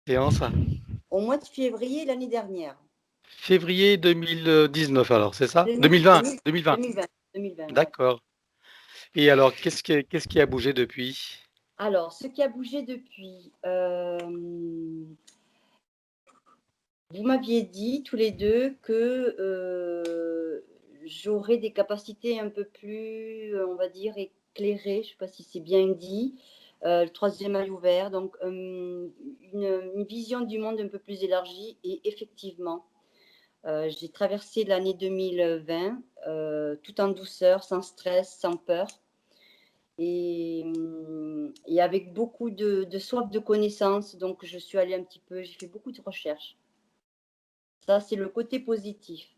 séance? Au mois de février l'année dernière. Février 2019 alors, c'est ça? 2000, 2020, 2000, 2020. 2020, 2020, ouais. D'accord. Et alors, qu'est-ce qui a bougé depuis? Alors, ce qui a bougé depuis, vous m'aviez dit tous les deux que j'aurais des capacités un peu plus, on va dire, éclairées. Je ne sais pas si c'est bien dit. Le troisième œil ouvert, donc une vision du monde un peu plus élargie. Et effectivement, j'ai traversé l'année 2020 tout en douceur, sans stress, sans peur. Et avec beaucoup de soif de connaissances. Donc, je suis allée un petit peu, j'ai fait beaucoup de recherches. Ça, c'est le côté positif.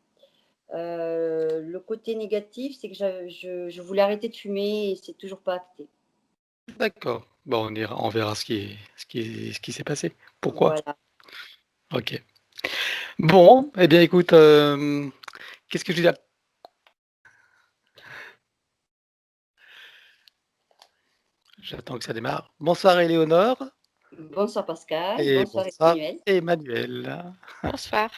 Le côté négatif, c'est que je voulais arrêter de fumer et c'est toujours pas acté. D'accord. Bon, on verra ce qui s'est passé. Pourquoi? Voilà. Ok. Bon, eh bien, écoute, qu'est-ce que je dis? J'attends que ça démarre. Bonsoir Éléonore Bonsoir Pascal, et bonsoir bonsoir Emmanuel. Emmanuel. Bonsoir.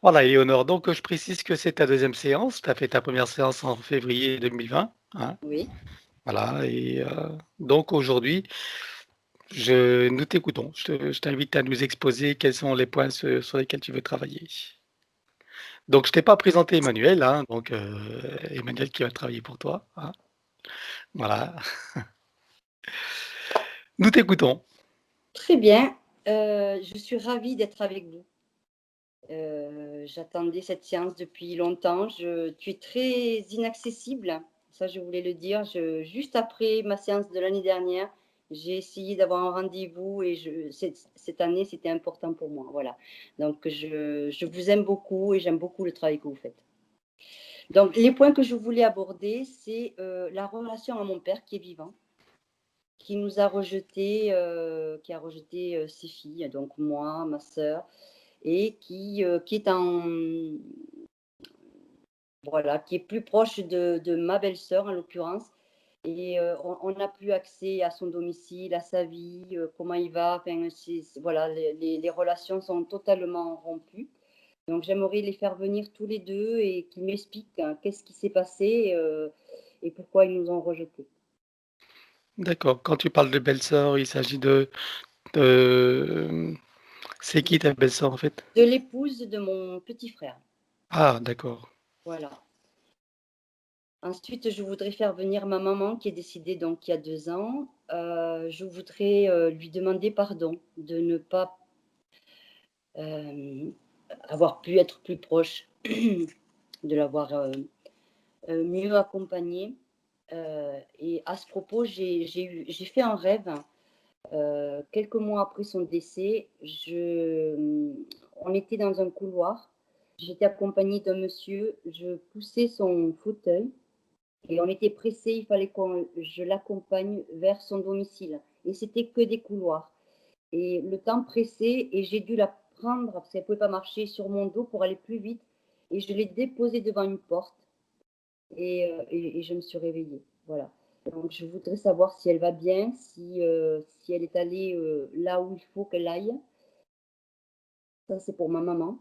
Voilà, Éléonore, donc je précise que c'est ta deuxième séance. Tu as fait ta première séance en février 2020, hein, Oui. voilà, et donc aujourd'hui, nous t'écoutons. Je t'invite à nous exposer quels sont les points sur lesquels tu veux travailler. Donc, je t'ai pas présenté Emmanuel, hein, donc Emmanuel qui va travailler pour toi, hein, voilà. Nous t'écoutons. Très bien. Je suis ravie d'être avec vous. J'attendais cette séance depuis longtemps. Tu es très inaccessible. Ça, je voulais le dire. Juste après ma séance de l'année dernière, j'ai essayé d'avoir un rendez-vous et cette année, c'était important pour moi. Voilà. Donc, je vous aime beaucoup et j'aime beaucoup le travail que vous faites. Donc, les points que je voulais aborder, c'est la relation à mon père qui est vivant, qui nous a rejeté, qui a rejeté ses filles, donc moi, ma sœur, et qui est voilà, qui est plus proche de ma belle-sœur en l'occurrence. Et on n'a plus accès à son domicile, à sa vie, comment il va. Enfin, voilà, les relations sont totalement rompues. Donc j'aimerais les faire venir tous les deux et qu'ils m'expliquent hein, qu'est-ce qui s'est passé et pourquoi ils nous ont rejetés. D'accord. Quand tu parles de belle-sœur, il s'agit de c'est qui De, ta belle-sœur, en fait? de l'épouse de mon petit frère. Ah, d'accord. Voilà. Ensuite, je voudrais faire venir ma maman qui est décédée donc il y a 2 ans. Je voudrais lui demander pardon de ne pas euh, avoir pu être plus proche, de l'avoir mieux accompagnée. Et à ce propos, j'ai fait un rêve. Quelques mois après son décès, on était dans un couloir. J'étais accompagnée d'un monsieur. Je poussais son fauteuil. Et on était pressés, il fallait que je l'accompagne vers son domicile. Et c'était que des couloirs. Et le temps pressait et j'ai dû la prendre parce qu'elle ne pouvait pas marcher sur mon dos pour aller plus vite. Et je l'ai déposée devant une porte et je me suis réveillée. Voilà. Donc je voudrais savoir si elle va bien, si elle est allée là où il faut qu'elle aille. Ça, c'est pour ma maman.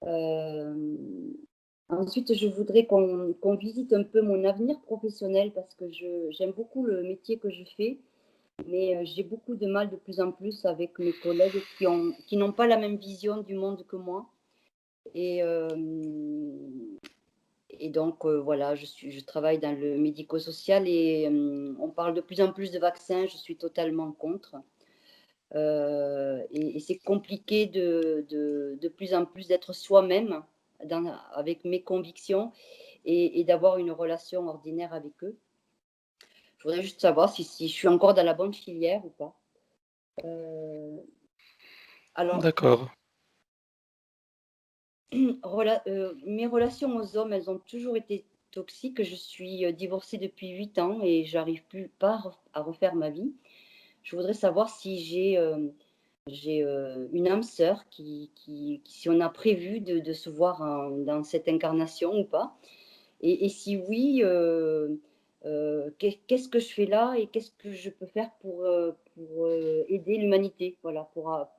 Euh, Ensuite, je voudrais qu'on visite un peu mon avenir professionnel parce que j'aime beaucoup le métier que je fais, mais j'ai beaucoup de mal de plus en plus avec mes collègues qui n'ont pas la même vision du monde que moi. Et, euh, et donc, voilà, je travaille dans le médico-social et on parle de plus en plus de vaccins, je suis totalement contre. Et c'est compliqué de plus en plus d'être soi-même avec mes convictions et d'avoir une relation ordinaire avec eux. Je voudrais juste savoir si je suis encore dans la bonne filière ou pas. Euh, alors, D'accord. mes relations aux hommes, elles ont toujours été toxiques. Je suis divorcée depuis 8 ans et j'arrive plus pas à refaire ma vie. Je voudrais savoir si j'ai une âme sœur si on a prévu de se voir dans cette incarnation ou pas. Et si oui, Qu'est-ce que je fais là et qu'est-ce que je peux faire pour aider l'humanité, voilà,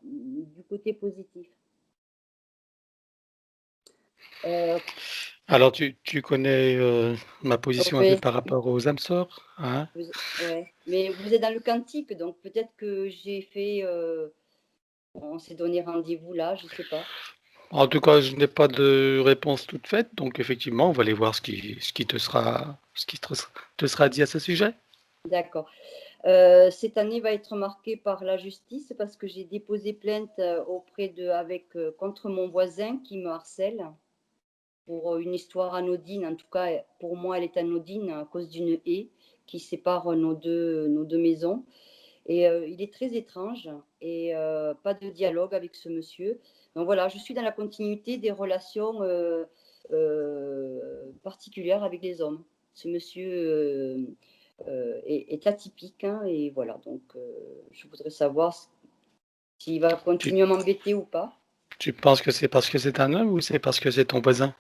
du côté positif. Euh, Alors, tu connais ma position un peu ouais, par rapport aux âmes sœurs, hein? ouais, mais vous êtes dans le quantique, donc peut-être que on s'est donné rendez-vous là, je sais pas. En tout cas, je n'ai pas de réponse toute faite, donc effectivement, on va aller voir ce qui te sera dit à ce sujet. D'accord. Cette année va être marquée par la justice parce que j'ai déposé plainte contre mon voisin qui me harcèle pour une histoire anodine. En tout cas, pour moi, elle est anodine à cause d'une haie qui sépare nos deux maisons. Et il est très étrange et pas de dialogue avec ce monsieur. Donc voilà, je suis dans la continuité des relations particulières avec les hommes. Ce monsieur est atypique, hein, et voilà, donc je voudrais savoir s'il va Tu, continuer à m'embêter ou pas. tu penses que c'est parce que c'est un homme ou c'est parce que c'est ton voisin?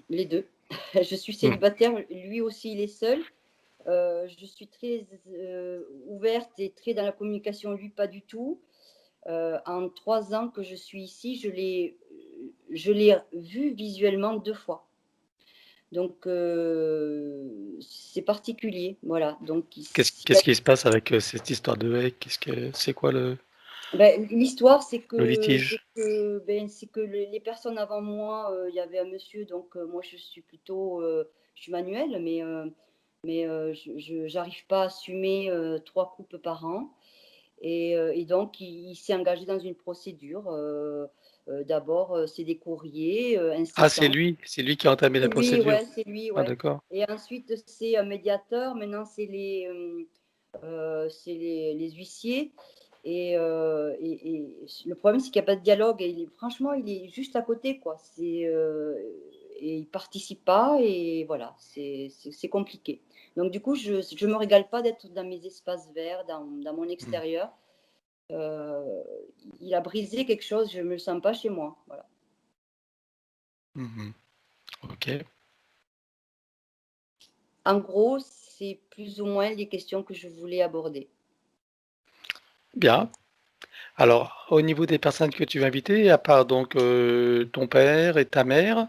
Les deux. Je suis Hmm. célibataire, lui aussi il est seul. Je suis très ouverte et très dans la communication, lui pas du tout. En 3 ans que je suis ici, je l'ai vu visuellement 2 fois. Donc, c'est particulier. Voilà. Donc, Qu'est-ce qui se passe avec cette histoire de haie? C'est quoi ben, l'histoire, le litige? c'est que les personnes avant moi, il y avait un monsieur, donc moi, je suis manuelle, mais j'arrive pas à assumer 3 coupes par an. Et donc, il s'est engagé dans une procédure. D'abord, c'est des courriers Ah, incessants. c'est lui qui a entamé la Oui, procédure. ouais, c'est lui, Ah, ouais. d'accord. Et ensuite, c'est un médiateur. Maintenant, c'est les huissiers. Et le problème, c'est qu'il n'y a pas de dialogue. Et franchement, il est juste à côté, quoi. Et il participe pas. Et voilà, c'est compliqué. Donc, du coup, je ne me régale pas d'être dans mes espaces verts, dans mon Hmm. extérieur. Euh, il a brisé quelque chose, je ne me le sens pas chez moi. Voilà. Mhm. Ok. En gros, c'est plus ou moins les questions que je voulais aborder. Bien. Alors, au niveau des personnes que tu vas inviter, à part donc ton père et ta mère,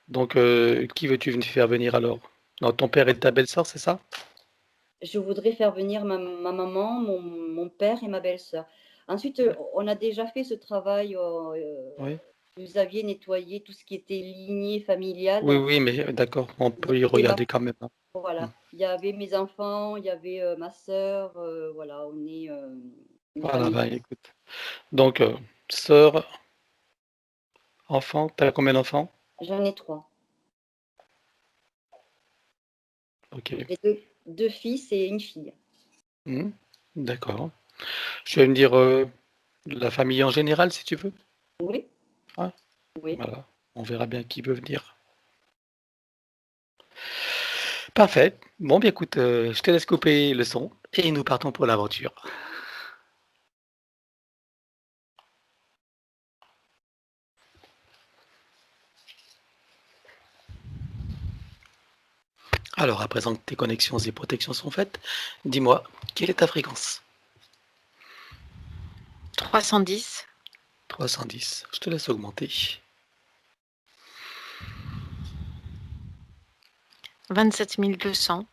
donc qui veux-tu faire venir alors? Non, ton père et ta belle-sœur, c'est ça? Je voudrais faire venir ma maman, mon père et ma belle-sœur. Ensuite, on a déjà fait ce travail. Oui. Vous aviez nettoyé tout ce qui était lignée Oui, familiale. oui, mais d'accord, on Il y peut y avait regarder quand même, hein. Hmm. voilà, il y avait mes enfants, il y avait ma sœur. Voilà, on est une Voilà, famille. bah écoute. Donc, sœur, enfant, t'as combien d'enfants? J'en ai 3. Ok. J'ai deux fils et une fille. Hmm. D'accord. Je vais me dire la famille en général, si tu veux. Oui, Hein. oui. Voilà. On verra bien qui veut venir. Parfait. Bon, bien écoute, je te laisse couper le son et nous partons pour l'aventure. Alors, à présent que tes connexions et protections sont faites, dis-moi, quelle est ta fréquence? 310, 310. Je te laisse augmenter. 27 200,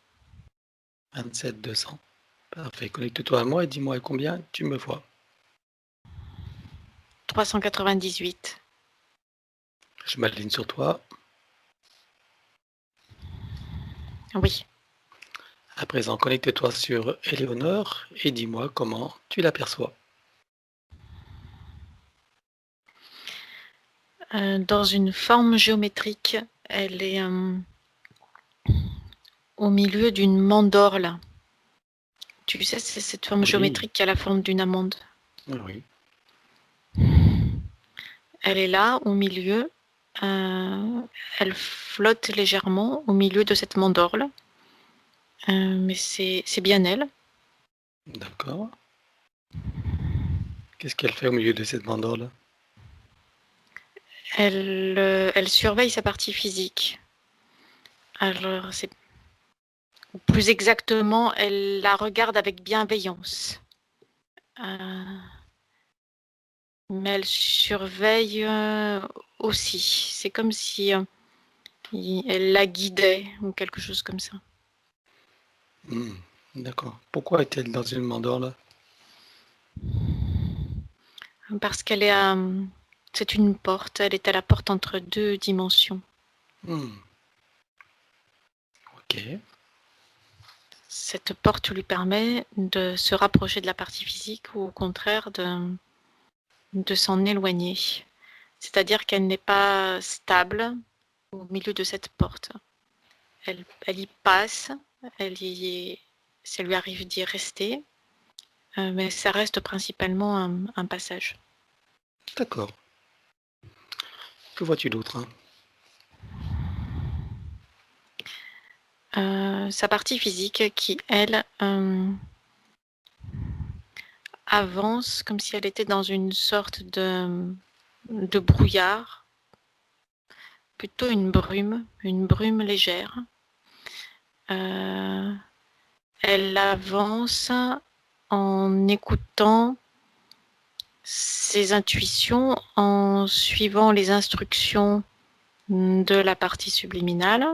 27 200. Parfait. Connecte-toi à moi et dis-moi à combien tu me vois. 398, Je m'aligne sur toi. oui. À présent, connecte-toi sur Éléonore et dis-moi comment tu l'aperçois. Dans une forme géométrique, elle est au milieu d'une mandorle. Tu sais, c'est cette forme Oui, géométrique qui a la forme d'une amande. oui, oui. Elle est là, au milieu. Elle flotte légèrement au milieu de cette mandorle. Mais c'est bien elle. D'accord. Qu'est-ce qu'elle fait au milieu de cette mandorle? Elle surveille sa partie physique. Alors, ou plus exactement, elle la regarde avec bienveillance. Mais elle surveille aussi. C'est comme si elle la guidait ou quelque chose comme ça. D'accord. Pourquoi est-elle dans une mandorle? Parce qu'elle est c'est une porte. Elle est à la porte entre deux dimensions. Ok. Cette porte lui permet de se rapprocher de la partie physique ou au contraire de s'en éloigner. C'est-à-dire qu'elle n'est pas stable au milieu de cette porte. Elle y passe, ça lui arrive d'y rester, mais ça reste principalement un passage. D'accord. Que vois-tu d'autre, hein? Sa partie physique qui, elle, avance comme si elle était dans une sorte de brouillard, plutôt une brume légère. Elle avance en écoutant ses intuitions, en suivant les instructions de la partie subliminale.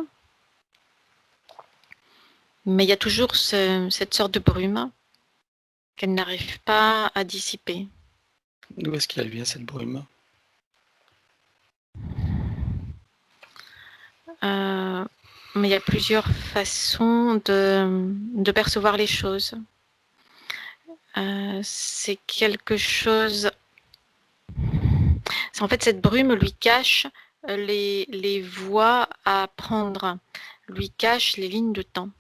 Mais il y a toujours cette sorte de brume qu'elle n'arrive pas à dissiper. D'où est-ce qu'elle vient cette brume? Mais il y a plusieurs façons de percevoir les choses. C'est quelque chose... En fait, cette brume lui cache les voies à prendre, lui cache les lignes de temps.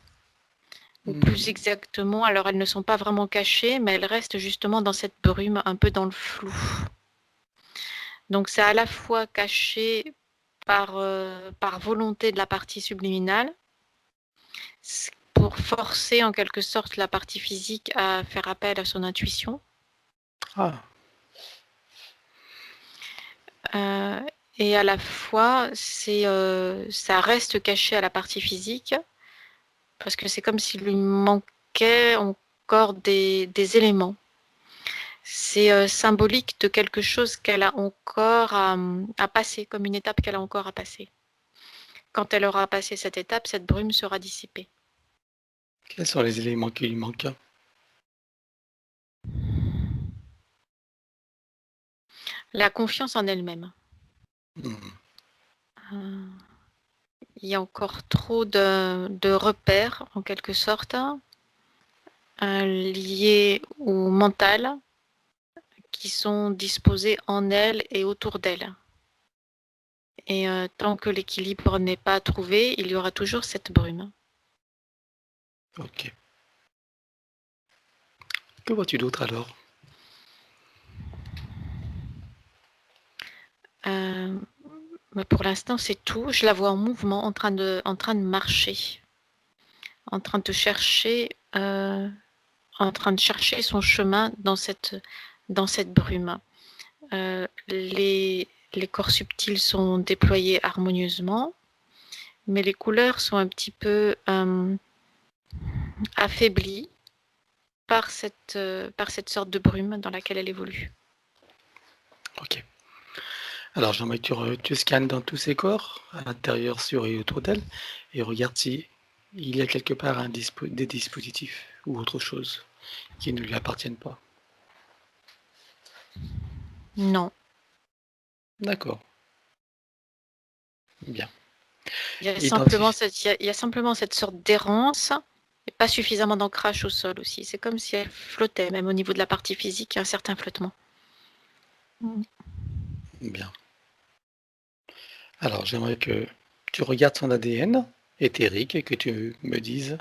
Ou plus exactement, alors elles ne sont pas vraiment cachées, mais elles restent justement dans cette brume, un peu dans le flou. Donc c'est à la fois caché par volonté de la partie subliminale, pour forcer en quelque sorte la partie physique à faire appel à son intuition. Ah, Et à la fois, ça reste caché à la partie physique, parce que c'est comme s'il lui manquait encore des éléments. C'est symbolique de quelque chose qu'elle a encore à passer, comme une étape qu'elle a encore à passer. Quand elle aura passé cette étape, cette brume sera dissipée. quels sont les éléments qui lui manquent? La confiance en elle-même. Il y a encore trop de repères, en quelque sorte, liés au mental, qui sont disposés en elle et autour d'elle. Et tant que l'équilibre n'est pas trouvé, il y aura toujours cette brume. Ok. Que vois-tu d'autre alors? Mais pour l'instant, c'est tout. Je la vois en mouvement, en train de marcher, en train de chercher, son chemin dans cette brume. Les corps subtils sont déployés harmonieusement, mais les couleurs sont un petit peu affaiblies par cette sorte de brume dans laquelle elle évolue. Ok. Alors j'aimerais que tu scannes dans tous ses corps, à l'intérieur, sur et autour d'elle, et regarde si il y a quelque part des dispositifs ou autre chose qui ne lui appartiennent pas. Non. D'accord. Bien. Il y a Identifie. simplement cette sorte d'errance et pas suffisamment d'ancrage au sol aussi. C'est comme si elle flottait, même au niveau de la partie physique, il y a un certain flottement. Bien. Alors j'aimerais que tu regardes son ADN éthérique et que tu me dises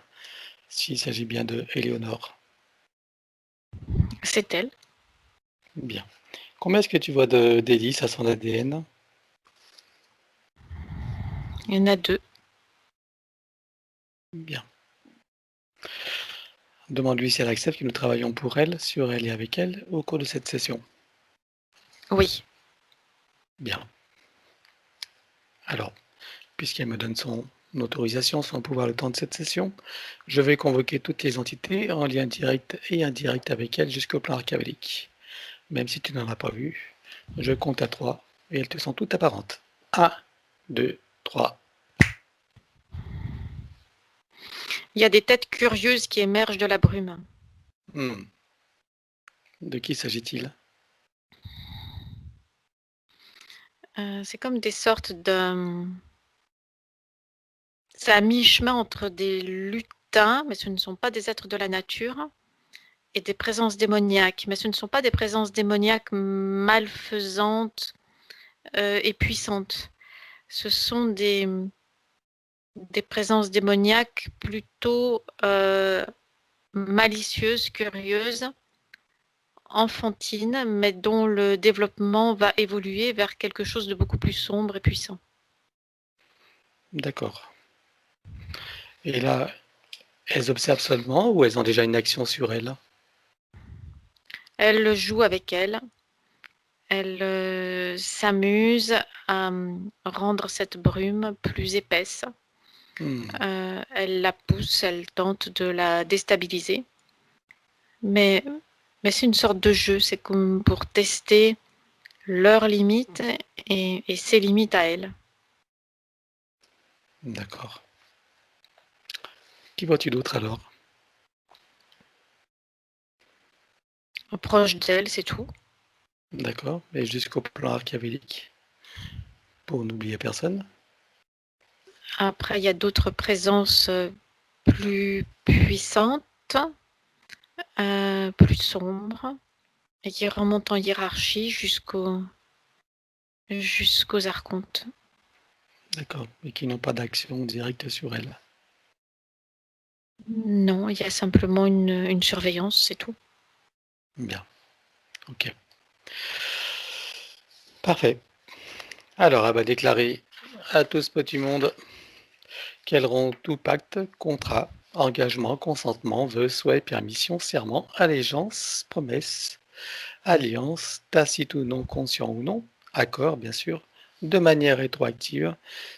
s'il s'agit bien de Éléonore. C'est elle. Bien. Combien est-ce que tu vois d'hélices à son ADN? Il y en a 2. Bien. Demande-lui si elle accepte que nous travaillons pour elle, sur elle et avec elle au cours de cette session. Oui. Bien. Alors, puisqu'elle me donne son une autorisation sans pouvoir le temps de cette session, je vais convoquer toutes les entités en lien direct et indirect avec elles jusqu'au plan archéologique. Même si tu n'en as pas vu, je compte à 3 et elles te sont toutes apparentes. 1, 2, 3. Il y a des têtes curieuses qui émergent de la brume. De qui s'agit-il? C'est comme des sortes de... C'est à mi-chemin entre des lutins, mais ce ne sont pas des êtres de la nature, et des présences démoniaques. Mais ce ne sont pas des présences démoniaques malfaisantes et puissantes. Ce sont des présences démoniaques plutôt malicieuses, curieuses, enfantines, mais dont le développement va évoluer vers quelque chose de beaucoup plus sombre et puissant. D'accord. Et là, elles observent seulement ou elles ont déjà une action sur elles? Elle joue avec elle. Elle s'amuse à rendre cette brume plus épaisse. Elle la pousse, elle tente de la déstabiliser. Mais c'est une sorte de jeu, c'est comme pour tester leurs limites et ses limites à elle. D'accord. Qui vois-tu d'autre alors? Proche d'elle, c'est tout. D'accord. Et jusqu'au plan archéologique, pour n'oublier personne. Après, il y a d'autres présences plus puissantes, plus sombres, et qui remontent en hiérarchie jusqu'aux archontes. D'accord. Et qui n'ont pas d'action directe sur elles. Non, il y a simplement une surveillance, c'est tout. Bien. Ok. Parfait. Alors, elle va déclarer à tout ce petit monde qu'elles auront tout pacte, contrat, engagement, consentement, vœu, souhait, permission, serment, allégeance, promesse, alliance, tacite ou non, conscient ou non, accord bien sûr, de manière rétroactive,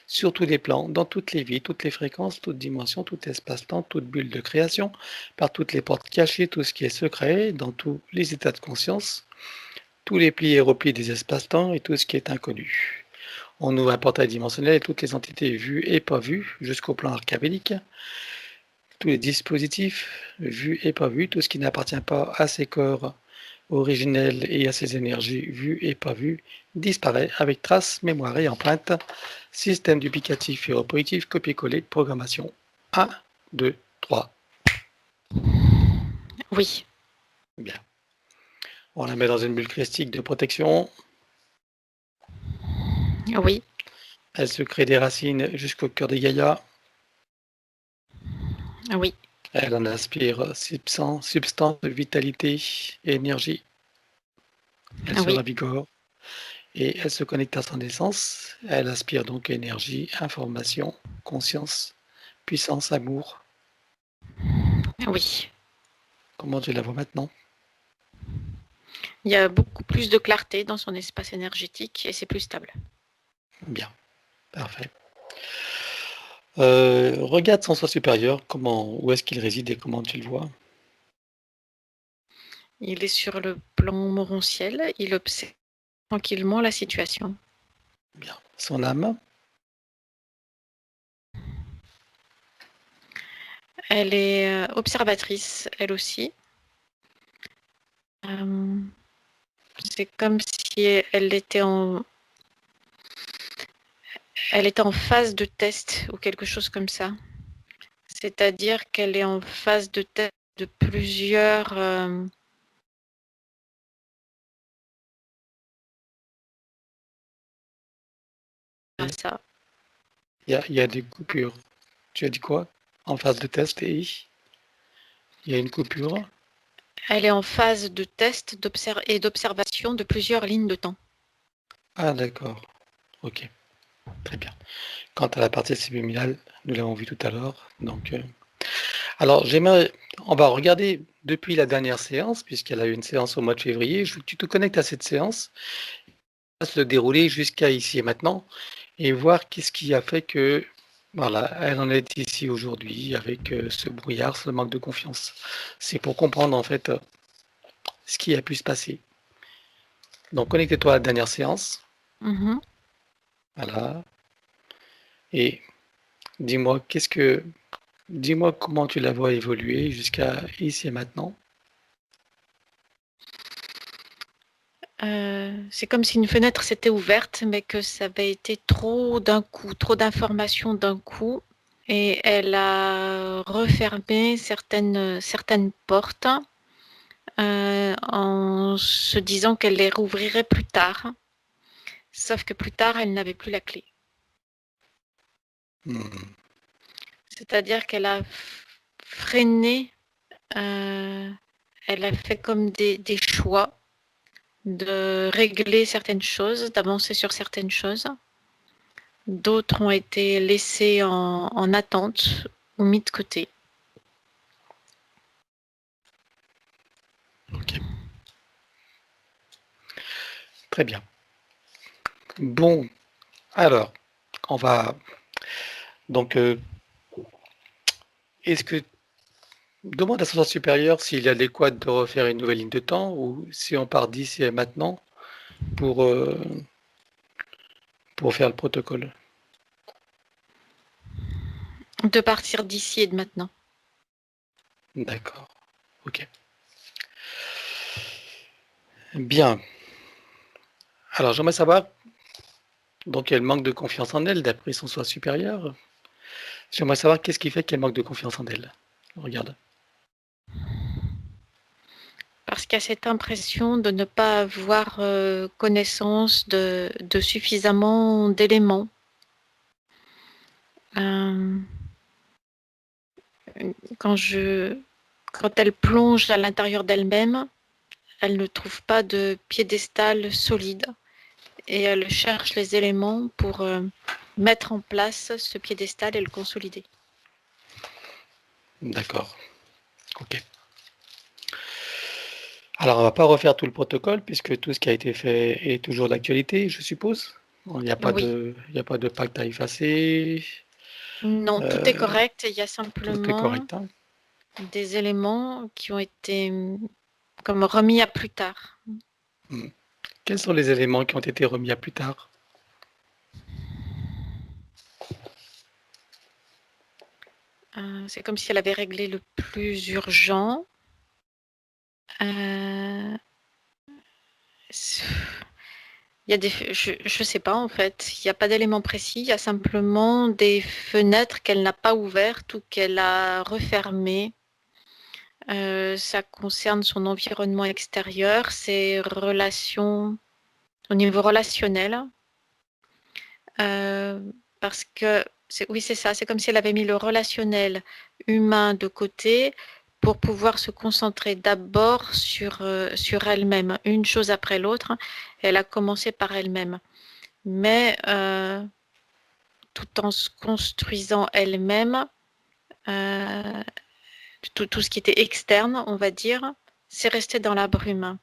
sur tous les plans, dans toutes les vies, toutes les fréquences, toutes dimensions, tout espace-temps, toute bulle de création, par toutes les portes cachées, tout ce qui est secret, dans tous les états de conscience, tous les plis et replis des espaces-temps et tout ce qui est inconnu. On ouvre un portail dimensionnel et toutes les entités vues et pas vues jusqu'au plan archéologique, tous les dispositifs vus et pas vus, tout ce qui n'appartient pas à ces corps originels et à ces énergies vues et pas vues, disparaît avec traces, mémoire et empreinte. Système duplicatif et repositif, copier-coller, programmation. 1, 2, 3. Oui. Bien. On la met dans une bulle christique de protection. Oui. Elle se crée des racines jusqu'au cœur des Gaïa. Oui. Elle en aspire substance, vitalité et énergie. Elle se ravigore et elle se connecte à son essence. Elle aspire donc énergie, information, conscience, puissance, amour. Oui. Comment tu la vois maintenant? Il y a beaucoup plus de clarté dans son espace énergétique et c'est plus stable. Bien, parfait. Regarde son soi supérieur, où est-ce qu'il réside et comment tu le vois? Il est sur le plan morontiel, il observe tranquillement la situation. Bien. Son âme? Elle est observatrice, elle aussi. C'est comme si elle était en phase de test ou quelque chose comme ça. C'est-à-dire qu'elle est en phase de test de plusieurs ça. Il y a des coupures. Tu as dit quoi? En phase de test et il y a une coupure. Elle est en phase de test et d'observation de plusieurs lignes de temps. Ah d'accord. Ok. Très bien. Quant à la partie subliminale, nous l'avons vu tout à l'heure. Donc, alors on va regarder depuis la dernière séance, puisqu'elle a eu une séance au mois de février. Je veux que tu te connectes à cette séance, le dérouler jusqu'à ici et maintenant, et voir qu'est-ce qui a fait que Voilà, elle en est ici aujourd'hui avec ce brouillard, ce manque de confiance. C'est pour comprendre en fait ce qui a pu se passer. Donc connecte-toi à la dernière séance. Mhm. Voilà. Et dis-moi dis-moi comment tu la vois évoluer jusqu'à ici et maintenant. C'est comme si une fenêtre s'était ouverte, mais que ça avait été trop d'un coup, trop d'informations d'un coup. Et elle a refermé certaines portes en se disant qu'elle les rouvrirait plus tard. Sauf que plus tard, elle n'avait plus la clé. Hmm. C'est-à-dire qu'elle a freiné, elle a fait comme des choix de régler certaines choses, d'avancer sur certaines choses. D'autres ont été laissés en attente ou mis de côté. Ok, très bien. Bon, alors, on va donc est-ce que demande à son sens supérieur s'il est adéquat de refaire une nouvelle ligne de temps ou si on part d'ici et maintenant pour, euh, pour faire le protocole. De partir d'ici et de maintenant. D'accord, ok. Bien. Alors j'aimerais savoir, donc elle manque de confiance en elle d'après son soi supérieur. J'aimerais savoir qu'est-ce qui fait qu'elle manque de confiance en elle. Regarde. Parce qu'il y a cette impression de ne pas avoir connaissance de suffisamment d'éléments. Euh, quand elle plonge à l'intérieur d'elle-même, elle ne trouve pas de piédestal solide et elle cherche les éléments pour mettre en place ce piédestal et le consolider. D'accord, ok. Alors on va pas refaire tout le protocole puisque tout ce qui a été fait est toujours d'actualité, je suppose. Oui, Il n'y a pas de pacte à effacer. non, tout est euh, correct. Il y a Tout est simplement correct, hein. des éléments qui ont été comme remis à plus tard. Hmm. Quels sont les éléments qui ont été remis à plus tard? C'est comme si elle avait réglé le plus urgent. Euh, il y a je sais pas en fait. Il n'y a pas d'éléments précis. Il y a simplement des fenêtres qu'elle n'a pas ouvertes ou qu'elle a refermées. Ça concerne son environnement extérieur, ses relations au niveau relationnel. Parce que oui, c'est ça. C'est comme si elle avait mis le relationnel humain de côté pour pouvoir se concentrer d'abord sur elle-même, une chose après l'autre. Elle a commencé par elle-même. Mais tout en se construisant elle-même, euh, tout ce qui était externe, on va dire, c'est resté dans la brume.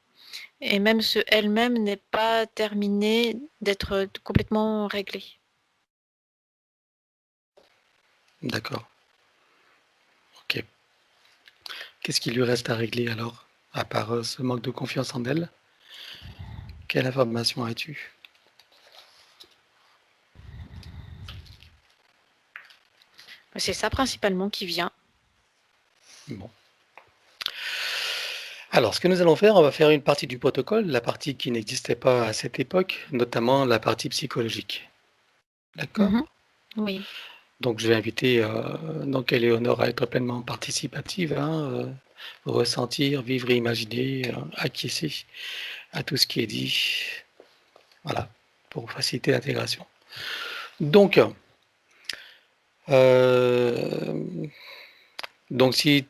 Et même ce elle-même n'est pas terminé d'être complètement réglé. D'accord, ok. Qu'est-ce qui lui reste à régler alors, à part ce manque de confiance en elle? Quelle information as-tu? C'est ça principalement qui vient. Bon. Alors, ce que nous allons faire, on va faire une partie du protocole, la partie qui n'existait pas à cette époque, notamment la partie psychologique. D'accord? Mhm. Oui. Donc, je vais inviter donc Éléonore à être pleinement participative, hein, ressentir, vivre et imaginer, acquiescer à tout ce qui est dit. Voilà, pour faciliter l'intégration. Donc, euh, donc, si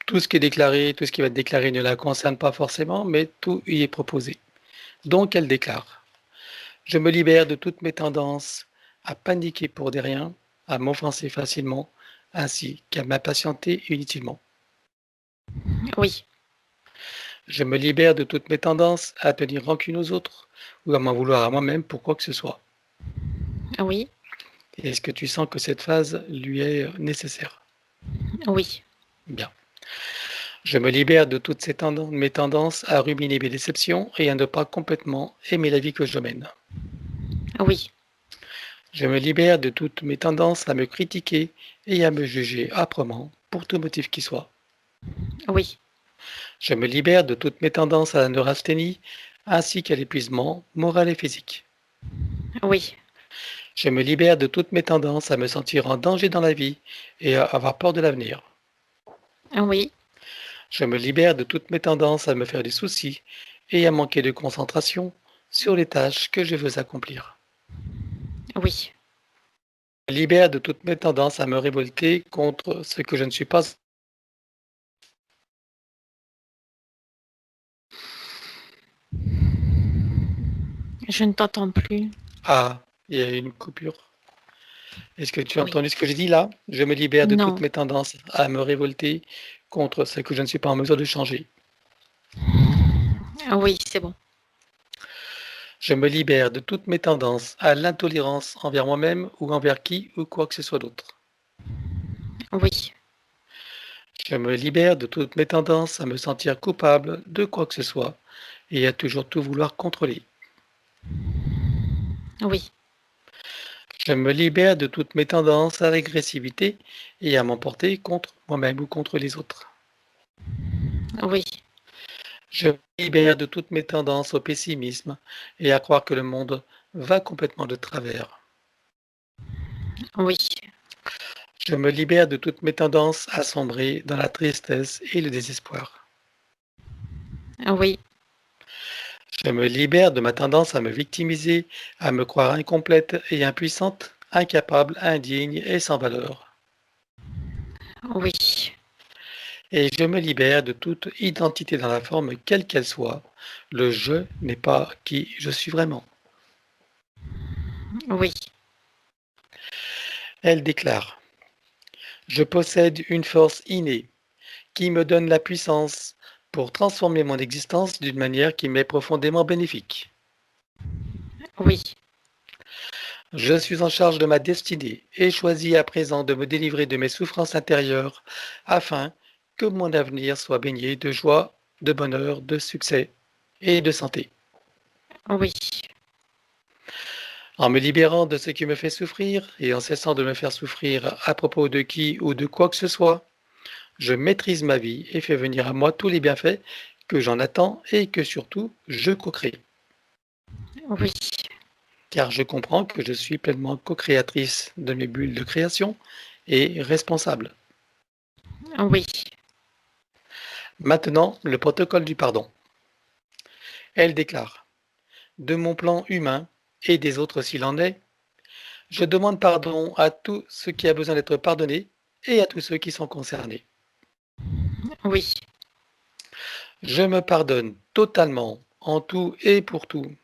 tout ce qui est déclaré, tout ce qui va être déclaré ne la concerne pas forcément, mais tout y est proposé. Donc, elle déclare: je me libère de toutes mes tendances à paniquer pour des riens, à m'offenser facilement, ainsi qu'à m'impatienter inutilement. Oui. Je me libère de toutes mes tendances à tenir rancune aux autres ou à m'en vouloir à moi-même pour quoi que ce soit. Oui. Est-ce que tu sens que cette phase lui est nécessaire? Oui, Bien. Je me libère de toutes mes tendances à ruminer mes déceptions et à ne pas complètement aimer la vie que je mène. oui, Je me libère de toutes mes tendances à me critiquer et à me juger âprement pour tout motif qui soit. oui, Je me libère de toutes mes tendances à la neurasthénie ainsi qu'à l'épuisement moral et physique. oui, Je me libère de toutes mes tendances à me sentir en danger dans la vie et à avoir peur de l'avenir. oui, Je me libère de toutes mes tendances à me faire des soucis et à manquer de concentration sur les tâches que je veux accomplir. oui. Je me libère de toutes mes tendances à me révolter contre ce que je ne suis pas. Je ne t'entends plus. Ah, il y a une coupure. Est-ce que tu as Oui. entendu ce que j'ai dit là? Je me libère de toutes Non. mes tendances à me révolter contre ce que je ne suis pas en mesure de changer. Oui, c'est bon. Je me libère de toutes mes tendances à l'intolérance envers moi-même ou envers qui ou quoi que ce soit d'autre. Oui, Je me libère de toutes mes tendances à me sentir coupable de quoi que ce soit et à toujours tout vouloir contrôler. oui, Je me libère de toutes mes tendances à l'agressivité et à m'emporter contre moi-même ou contre les autres. oui, Je me libère de toutes mes tendances au pessimisme et à croire que le monde va complètement de travers. oui, Je me libère de toutes mes tendances à sombrer dans la tristesse et le désespoir. oui, Je me libère de ma tendance à me victimiser, à me croire incomplète et impuissante, incapable, indigne et sans valeur. oui, Et je me libère de toute identité dans la forme quelle qu'elle soit. Le je n'est pas qui je suis vraiment. oui, Elle déclare: je possède une force innée qui me donne la puissance pour transformer mon existence d'une manière qui m'est profondément bénéfique. oui, Je suis en charge de ma destinée et choisis à présent de me délivrer de mes souffrances intérieures afin que mon avenir soit baigné de joie, de bonheur, de succès et de santé. oui, En me libérant de ce qui me fait souffrir et en cessant de me faire souffrir à propos de qui ou de quoi que ce soit, je maîtrise ma vie et fais venir à moi tous les bienfaits que j'en attends et que surtout je co-crée. oui, Car je comprends que je suis pleinement co-créatrice de mes bulles de création et responsable. oui, Maintenant, le protocole du pardon. Elle déclare: de mon plan humain et des autres s'il en est, je demande pardon à tout ce qui a besoin d'être pardonné et à tous ceux qui sont concernés. oui, Je me pardonne totalement, en tout et pour tout.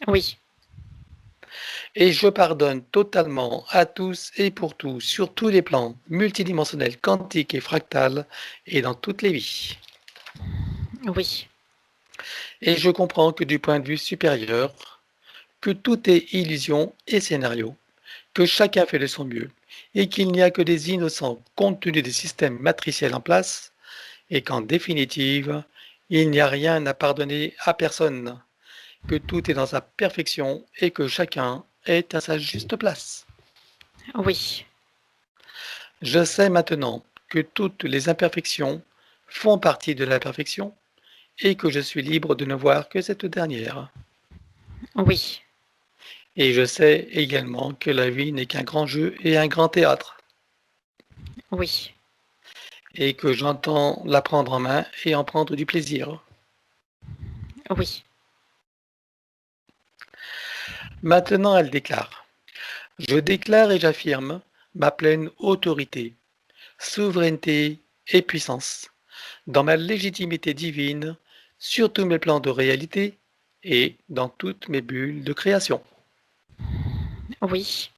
oui, Et je pardonne totalement à tous et pour tout, sur tous les plans, multidimensionnels, quantiques et fractales, et dans toutes les vies. oui, Et je comprends que du point de vue supérieur, que tout est illusion et scénario, que chacun fait de son mieux, et qu'il n'y a que des innocents compte tenu des systèmes matriciels en place, et qu'en définitive, il n'y a rien à pardonner à personne, que tout est dans sa perfection et que chacun est à sa juste place. oui, Je sais maintenant que toutes les imperfections font partie de la perfection et que je suis libre de ne voir que cette dernière. oui, Et je sais également que la vie n'est qu'un grand jeu et un grand théâtre, oui, et que j'entends la prendre en main et en prendre du plaisir. oui, Maintenant, elle déclare: je déclare et j'affirme ma pleine autorité, souveraineté et puissance dans ma légitimité divine sur tous mes plans de réalité et dans toutes mes bulles de création. oui,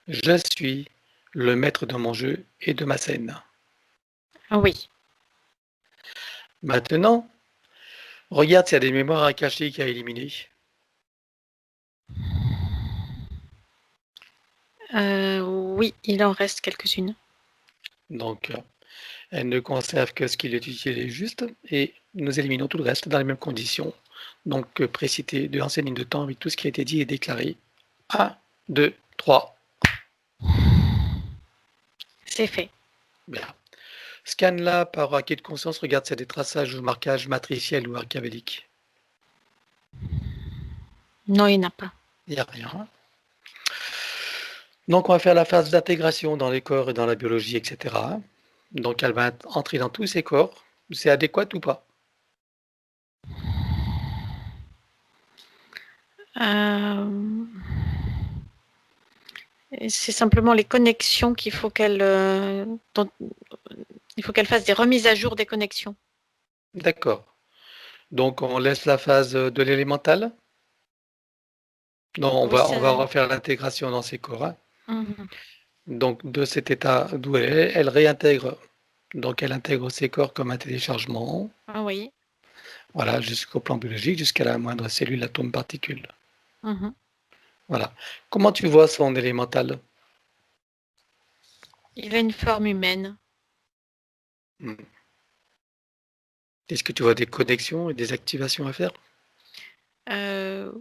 Je suis le maître de mon jeu et de ma scène. oui. Maintenant, regarde s'il y a des mémoires à cacher à éliminer. Oui, il en reste quelques-unes. Donc, elle ne conserve que ce qu'il est utilisé juste et nous éliminons tout le reste dans les mêmes conditions. Donc, précité de l'ancienne ligne de temps avec tout ce qui a été dit et déclaré. 1, 2, 3. C'est fait. Bien. Scan-la par acquis de conscience, regarde s'il y a des traçages ou marquages matriciels ou archiavéliques. Non, il n'y en a pas. Il n'y a rien. Donc, on va faire la phase d'intégration dans les corps et dans la biologie, etc. Donc, elle va entrer dans tous ces corps. C'est adéquat ou pas? C'est simplement les connexions qu'il faut qu'elle il faut qu'elle fasse des remises à jour des connexions. D'accord. Donc, on laisse la phase de l'élémental? Non, on Oui, va refaire l'intégration dans ces corps, hein. Donc, de cet état d'où elle est, elle réintègre. Donc, elle intègre ces corps comme un téléchargement. Ah oui. Voilà, jusqu'au plan biologique, jusqu'à la moindre cellule, atome, particule. Voilà. Comment tu vois son élémental? Il a une forme humaine. Est-ce que tu vois des connexions et des activations à faire?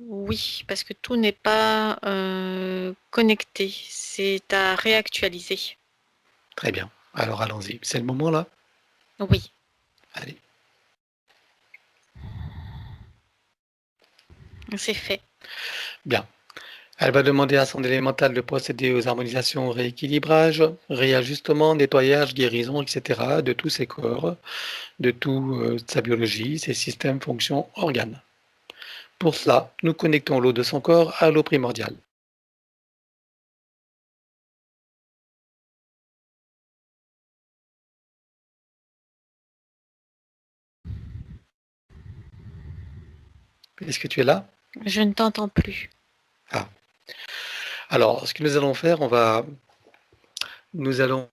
Oui, parce que tout n'est pas connecté. C'est à réactualiser. Très bien. Alors, allons-y. C'est le moment, là? Oui. Allez. C'est fait. Bien. Elle va demander à son élémental de procéder aux harmonisations, rééquilibrage, réajustement, nettoyage, guérison, etc. de tous ses corps, de toute sa biologie, ses systèmes, fonctions, organes. Pour cela, nous connectons l'eau de son corps à l'eau primordiale. Est-ce que tu es là? Je ne t'entends plus. Ah. Alors, ce que nous allons faire, nous allons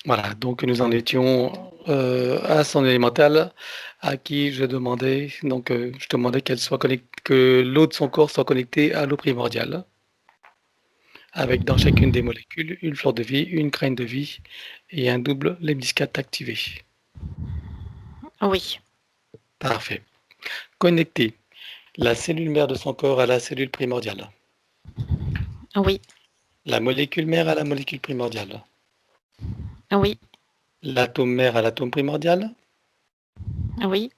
Voilà, donc nous en étions à son élémental, à qui je demandais, je demandais que l'eau de son corps soit connectée à l'eau primordiale, avec dans chacune des molécules une fleur de vie, une graine de vie et un double lemniscate activé. Oui. Parfait. Connecter la cellule mère de son corps à la cellule primordiale. Oui. La molécule mère à la molécule primordiale. Oui. L'atome mère à l'atome primordial. Oui.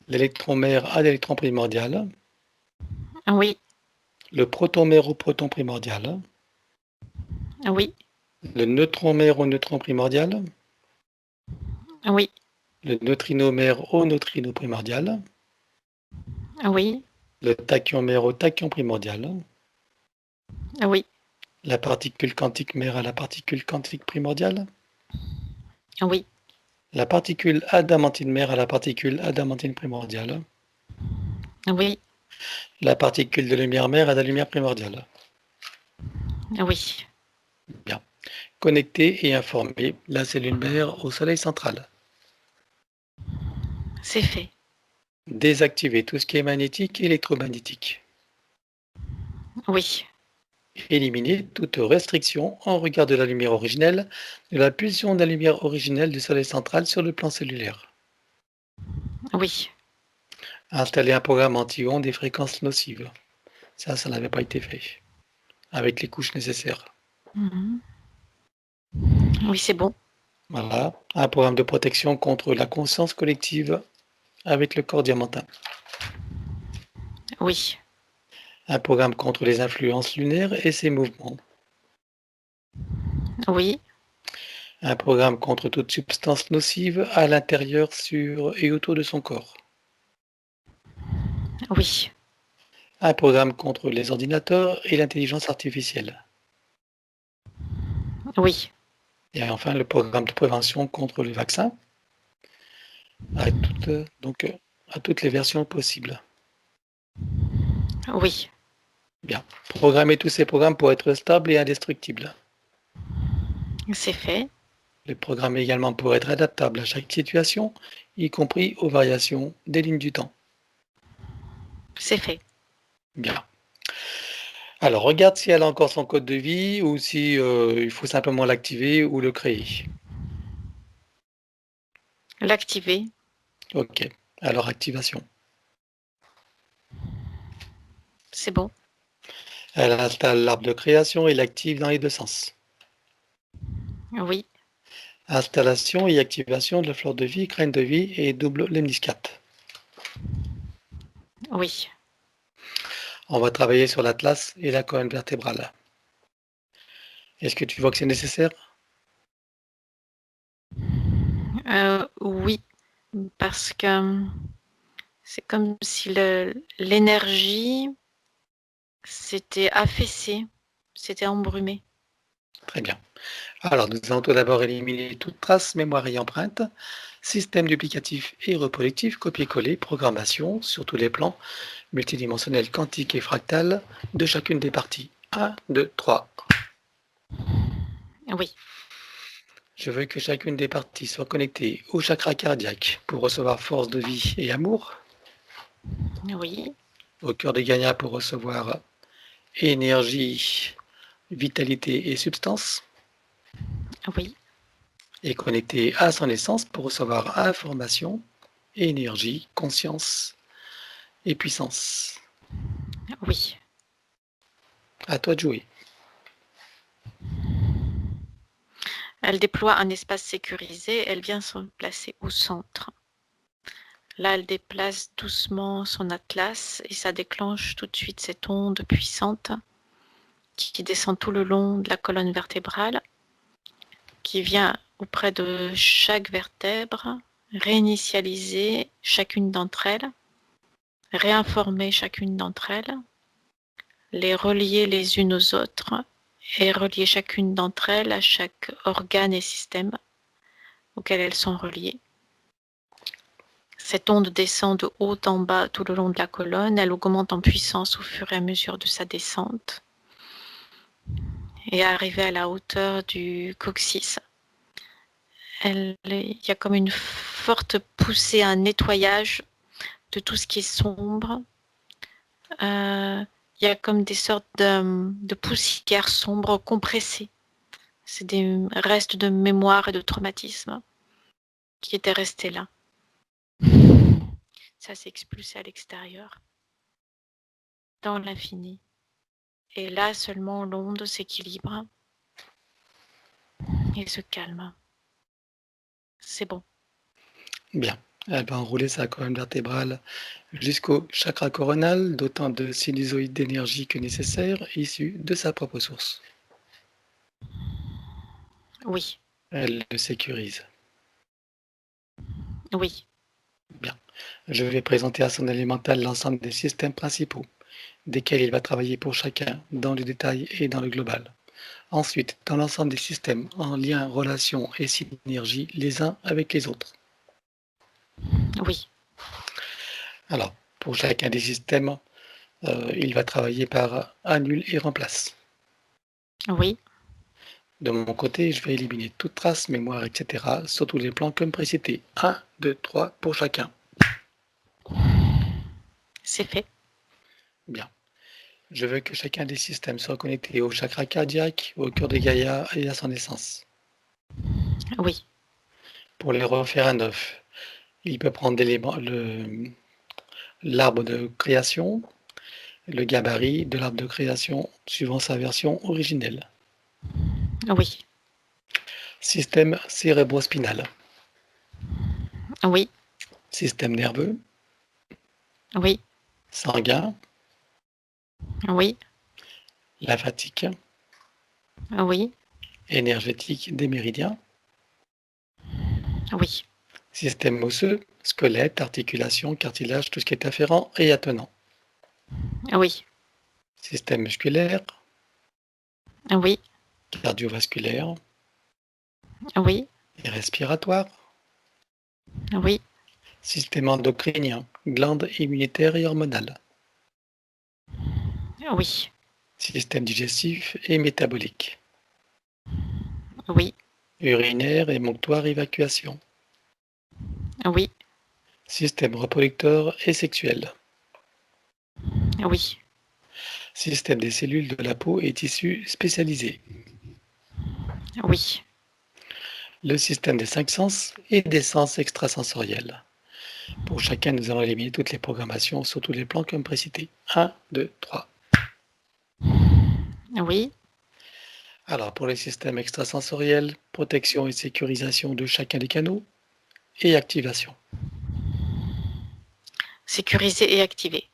L'électron mère à l'électron primordial. Oui. Le proton mère au proton primordial. Oui. Le neutron mère au neutron primordial. Oui. Le neutrino mère au neutrino primordial. Oui. Le tachyon mère au tachyon primordial. Oui. La particule quantique mère à la particule quantique primordiale. Oui. La particule adamantine mère à la particule adamantine primordiale. Oui. La particule de lumière mère à la lumière primordiale. Oui. Bien. Connecter et informer la cellule mère au soleil central. C'est fait. Désactiver tout ce qui est magnétique et électromagnétique. Oui. Éliminer toute restriction en regard de la lumière originelle, de la pulsion de la lumière originelle du soleil central sur le plan cellulaire. Oui. Installer un programme anti-ondes des fréquences nocives. Ça n'avait pas été fait avec les couches nécessaires. Mhm. Oui, c'est bon. Voilà. Un programme de protection contre la conscience collective avec le corps diamantin. Oui. Un programme contre les influences lunaires et ses mouvements. Oui. Un programme contre toute substance nocive à l'intérieur, sur et autour de son corps. Oui. Un programme contre les ordinateurs et l'intelligence artificielle. Oui. Et enfin, le programme de prévention contre le vaccin, à toutes les versions possibles. Oui. Bien. Programmer tous ces programmes pour être stable et indestructible. C'est fait. Les programmes également pour être adaptables à chaque situation, y compris aux variations des lignes du temps. C'est fait. Bien. Alors, regarde si elle a encore son code de vie ou si il faut simplement l'activer ou le créer. L'activer. Ok. Alors, activation. C'est bon. Elle installe l'arbre de création et l'active dans les deux sens. Oui. Installation et activation de la fleur de vie, graine de vie et double lemniscate. Oui. On va travailler sur l'atlas et la colonne vertébrale. Est-ce que tu vois que c'est nécessaire? Oui. Parce que c'est comme si l'énergie s'était affaissée, s'était embrumée. Très bien. Alors, nous allons tout d'abord éliminer toute trace, mémoire et empreinte, système duplicatif et reproductif, copier-coller, programmation sur tous les plans, multidimensionnels, quantiques et fractales de chacune des parties. 1, 2, 3. Oui. Je veux que chacune des parties soit connectée au chakra cardiaque pour recevoir force de vie et amour, Oui. au cœur des gaïas pour recevoir énergie, vitalité et substance, Oui. et connecté à son essence pour recevoir information, énergie, conscience et puissance. Oui. À toi de jouer. Elle déploie un espace sécurisé. Elle vient se placer au centre. Là, elle déplace doucement son atlas et ça déclenche tout de suite cette onde puissante qui descend tout le long de la colonne vertébrale, qui vient auprès de chaque vertèbre, réinitialiser chacune d'entre elles, réinformer chacune d'entre elles, les relier les unes aux autres et relier chacune d'entre elles à chaque organe et système auquel elles sont reliées. Cette onde descend de haut en bas tout le long de la colonne, elle augmente en puissance au fur et à mesure de sa descente et arrivée à la hauteur du coccyx. Il y a comme une forte poussée, un nettoyage de tout ce qui est sombre. Il y a comme des sortes de poussière sombre compressée. C'est des restes de mémoire et de traumatisme qui étaient restés là. Ça s'est expulsé à l'extérieur, dans l'infini. Et là seulement l'onde s'équilibre et se calme. C'est bon. Bien. Elle va enrouler sa colonne vertébrale jusqu'au chakra coronal, d'autant de sinusoïdes d'énergie que nécessaire, issus de sa propre source. Oui. Elle le sécurise. Oui. Bien. Je vais présenter à son élémental l'ensemble des systèmes principaux, desquels il va travailler pour chacun, dans le détail et dans le global. Ensuite, dans l'ensemble des systèmes en lien, relation et synergie les uns avec les autres. Oui. Alors, pour chacun des systèmes, il va travailler par annule et remplace. Oui. De mon côté, je vais éliminer toute trace, mémoire, etc. sur tous les plans comme précité. 1, 2, 3 pour chacun. C'est fait. Bien. Je veux que chacun des systèmes soit connecté au chakra cardiaque, au cœur de Gaïa et à son essence. Oui. Pour les refaire à neuf, il peut prendre l'arbre de création, le gabarit de l'arbre de création suivant sa version originelle. Oui. Système cérébrospinal, Oui. système nerveux, Oui. sanguin, Oui. lymphatique, Oui. énergétique des méridiens, Oui. système osseux, squelette, articulation, cartilage, tout ce qui est afférent et attenant. Oui. Système musculaire, Oui. cardiovasculaire Oui. et respiratoire. Oui. Système endocrinien, glandes immunitaires et hormonales. Oui. Système digestif et métabolique. Oui. Urinaire, émonctoire, évacuation. Oui. Système reproducteur et sexuel. Oui. Système des cellules de la peau et tissus spécialisés. Oui. Le système des 5 sens et des sens extrasensoriels. Pour chacun, nous allons éliminer toutes les programmations sur tous les plans comme précité. 1, 2, 3. Oui. Alors, pour les systèmes extrasensoriels, protection et sécurisation de chacun des canaux et activation. Sécurisé et activé.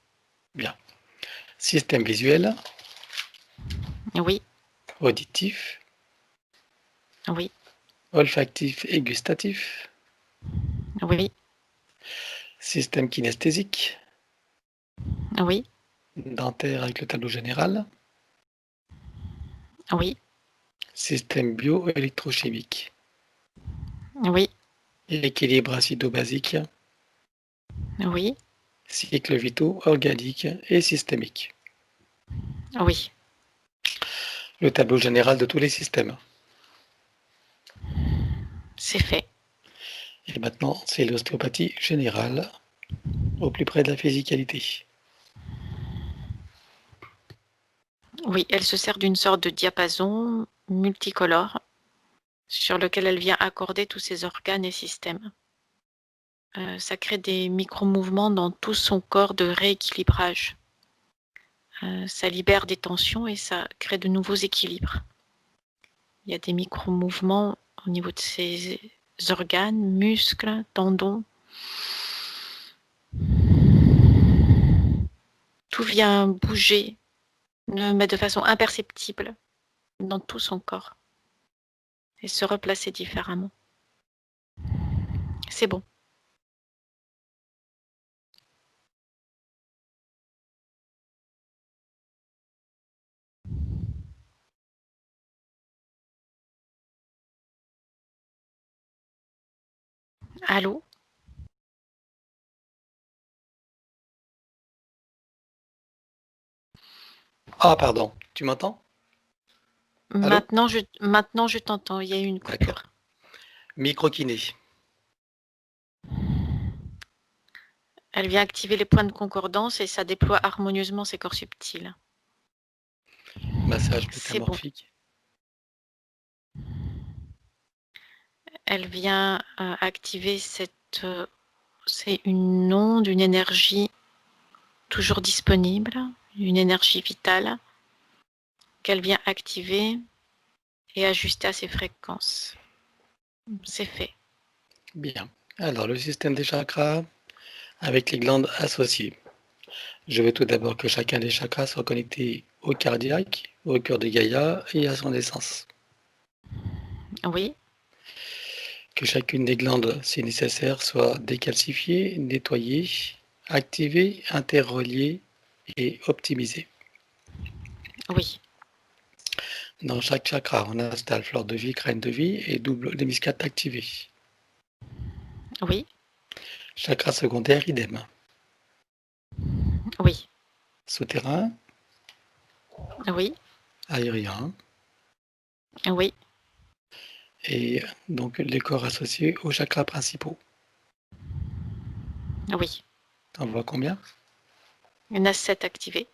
Bien. Système visuel, Oui. auditif, Oui. olfactif et gustatif. Oui. Système kinesthésique, Oui. dentaire avec le tableau général. Oui. Système bioélectrochimique, Oui. équilibre acido-basique, Oui. cycles vitaux organiques et systémiques. Oui. Le tableau général de tous les systèmes. C'est fait. Et maintenant, c'est l'ostéopathie générale, au plus près de la physicalité. Oui, elle se sert d'une sorte de diapason multicolore sur lequel elle vient accorder tous ses organes et systèmes. Ça crée des micro-mouvements dans tout son corps de rééquilibrage. Ça libère des tensions et ça crée de nouveaux équilibres. Il y a des micro-mouvements au niveau de ses organes, muscles, tendons. Tout vient bouger, mais de façon imperceptible dans tout son corps et se replacer différemment. C'est bon. Allô? Ah, pardon, tu m'entends? Allô? Maintenant, je t'entends. Il y a eu une coupure. D'accord. Microkiné, Elle vient activer les points de concordance et ça déploie harmonieusement ses corps subtils. massage C'est bon. métamorphique, Elle vient activer c'est une onde, une énergie toujours disponible, une énergie vitale qu'elle vient activer et ajuster à ses fréquences. C'est fait. bien. Alors, le système des chakras avec les glandes associées. Je veux tout d'abord que chacun des chakras soit connecté au cardiaque, au cœur de Gaïa et à son essence. Oui, Que chacune des glandes, si nécessaire, soit décalcifiée, nettoyée, activée, interreliée et optimisée. oui, Dans chaque chakra, on installe fleur de vie, graine de vie et double l'hémiscate activé. oui, Chakra secondaire, idem. oui, Souterrain, oui, aérien oui, et donc les corps associés aux chakras principaux. oui. On voit combien? Une A7 activée.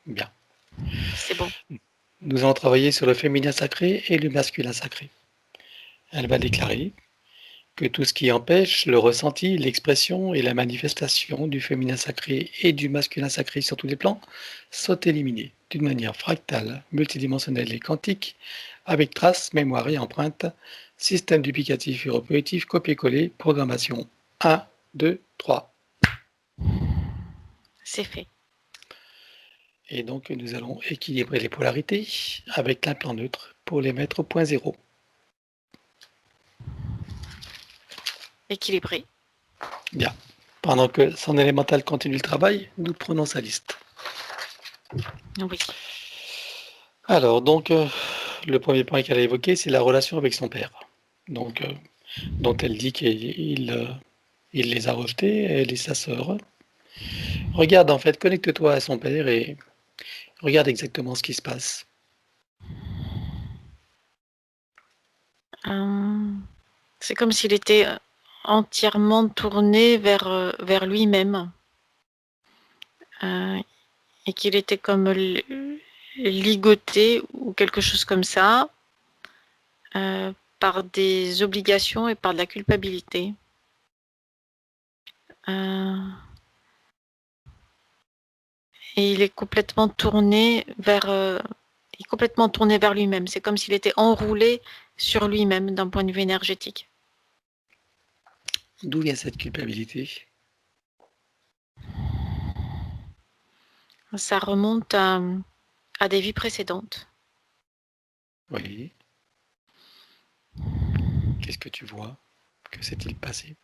Bien. C'est bon. Nous allons travailler sur le féminin sacré et le masculin sacré. Elle va déclarer: que tout ce qui empêche le ressenti, l'expression et la manifestation du féminin sacré et du masculin sacré sur tous les plans soit éliminé d'une manière fractale, multidimensionnelle et quantique, avec traces, mémoire et empreinte, système duplicatif et répétitif, copier-coller, programmation 1, 2, 3. C'est fait. Et donc nous allons équilibrer les polarités avec l'implant neutre pour les mettre au point zéro. Équilibré. Bien. Pendant que son élémental continue le travail, nous prenons sa liste. Oui. Alors, donc, le premier point qu'elle a évoqué, c'est la relation avec son père. Donc, dont elle dit qu'il les a rejetés, elle et sa sœur. Regarde, en fait, connecte-toi à son père et regarde exactement ce qui se passe. C'est comme s'il était entièrement tourné vers lui-même. Et qu'il était comme ligoté ou quelque chose comme ça par des obligations et par de la culpabilité. Et il est complètement tourné vers lui-même. C'est comme s'il était enroulé sur lui-même d'un point de vue énergétique. D'où vient cette culpabilité? Ça remonte à des vies précédentes. Oui. Qu'est-ce que tu vois? Que s'est-il passé?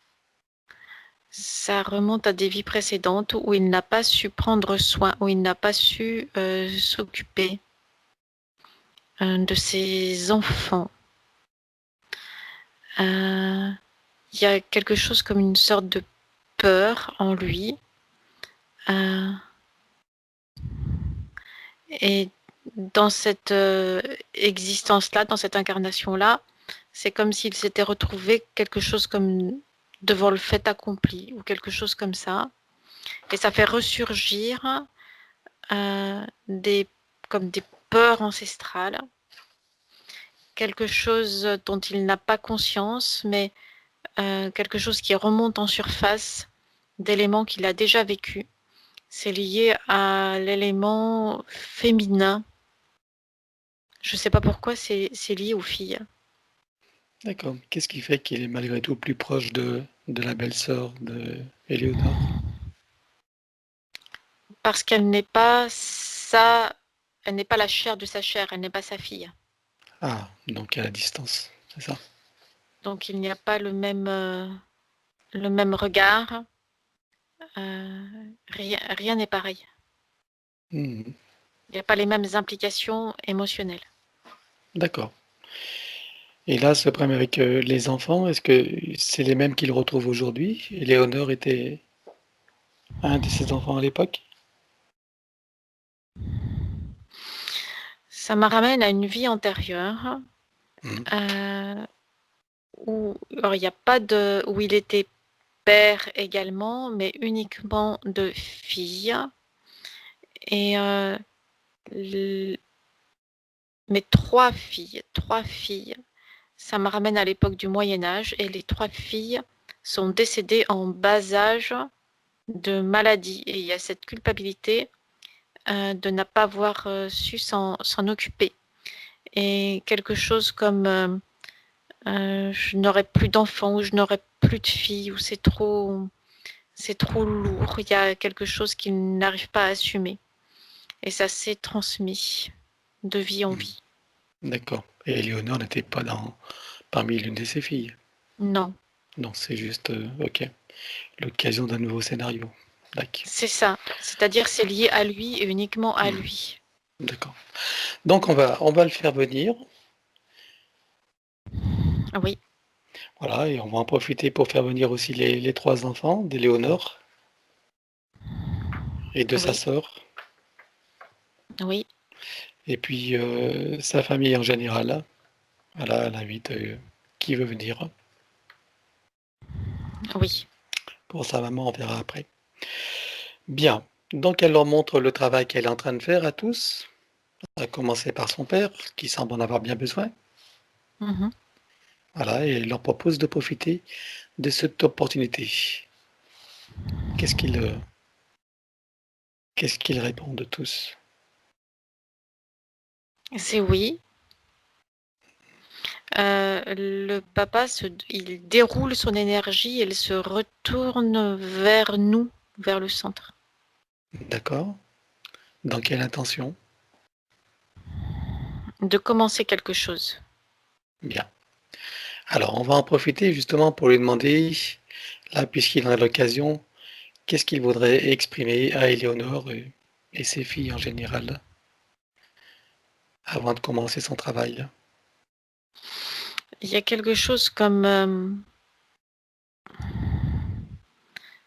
Ça remonte à des vies précédentes où il n'a pas su prendre soin, où il n'a pas su s'occuper de ses enfants. Il y a quelque chose comme une sorte de peur en lui. Et dans cette existence-là, dans cette incarnation-là, c'est comme s'il s'était retrouvé quelque chose comme devant le fait accompli ou quelque chose comme ça. Et ça fait ressurgir comme des peurs ancestrales, quelque chose dont il n'a pas conscience, mais quelque chose qui remonte en surface d'éléments qu'il a déjà vécus. C'est lié à l'élément féminin. Je ne sais pas pourquoi c'est lié aux filles. D'accord. Qu'est-ce qui fait qu'il est malgré tout plus proche de la belle-sœur de Éléonore? Parce qu'elle n'est pas elle n'est pas la chair de sa chair, elle n'est pas sa fille. Ah, donc à la distance, c'est ça? Donc il n'y a pas le même regard. Rien n'est pareil. Mmh. Il n'y a pas les mêmes implications émotionnelles. D'accord. Et là, ce problème avec les enfants, est-ce que c'est les mêmes qu'il retrouve aujourd'hui? Éléonore était un de ses enfants à l'époque? Ça me ramène à une vie antérieure Mmh. où alors, il n'y a pas où il était père également, mais uniquement de filles. Et mes trois filles, ça me ramène à l'époque du Moyen-Âge, et les trois filles sont décédées en bas âge de maladie. Et il y a cette culpabilité de ne pas avoir su s'en occuper. Et quelque chose comme je n'aurai plus d'enfants, ou je n'aurai plus de filles, ou c'est trop lourd, il y a quelque chose qu'il n'arrive pas à assumer. Et ça s'est transmis de vie en vie. D'accord. Et Éléonore n'était pas parmi l'une de ses filles? Non, Non, c'est juste, OK, l'occasion d'un nouveau scénario. D'accord. c'est ça. C'est-à-dire c'est lié à lui et uniquement à lui. D'accord. Donc on va le faire venir, Oui, voilà, et on va en profiter pour faire venir aussi les 3 enfants d'Éléonore et de sa oui, sœur, oui, et puis, sa famille en général. Voilà, elle invite, qui veut venir. oui. Pour sa maman, on verra après. Bien, donc elle leur montre le travail qu'elle est en train de faire à tous, à commencer par son père, qui semble en avoir bien besoin. Mhm. Voilà, et leur propose de profiter de cette opportunité. Qu'est-ce qu'ils répondent tous? C'est oui. Le papa, il déroule son énergie, il se retourne vers nous, vers le centre. D'accord. Dans quelle intention? De commencer quelque chose. Bien. Alors, on va en profiter justement pour lui demander, là, puisqu'il en a l'occasion, qu'est-ce qu'il voudrait exprimer à Éléonore et ses filles en général, avant de commencer son travail? Il y a quelque chose comme...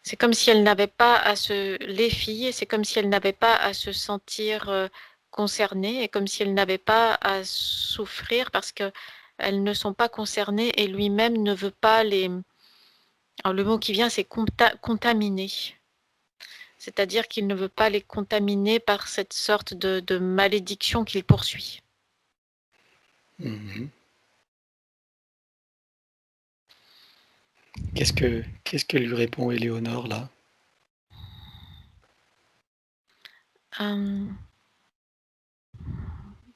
c'est comme si elles n'avaient pas à se... Les filles, c'est comme si elles n'avaient pas à se sentir concernées et comme si elles n'avaient pas à souffrir parce qu'elles ne sont pas concernées et lui-même ne veut pas les... Alors, le mot qui vient, c'est contaminer. C'est-à-dire qu'il ne veut pas les contaminer par cette sorte de malédiction qu'il poursuit. Mhm. Qu'est-ce que lui répond Éléonore là?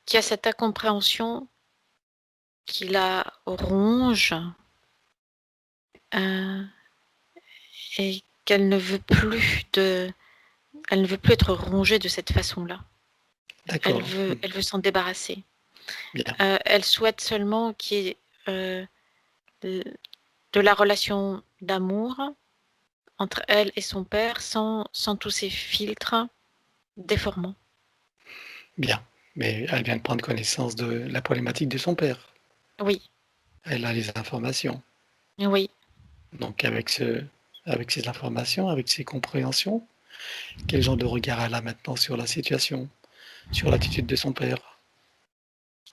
Qui a cette incompréhension qui la ronge et qu'elle ne veut plus elle ne veut plus être rongée de cette façon-là. D'accord. Elle veut s'en débarrasser. Bien. Elle souhaite seulement qu'il y ait de la relation d'amour entre elle et son père sans tous ces filtres déformants. Bien. Mais elle vient de prendre connaissance de la problématique de son père. Oui, Elle a les informations. oui. Donc avec ces informations, avec ces compréhensions, quel genre de regard elle a maintenant sur la situation, sur l'attitude de son père?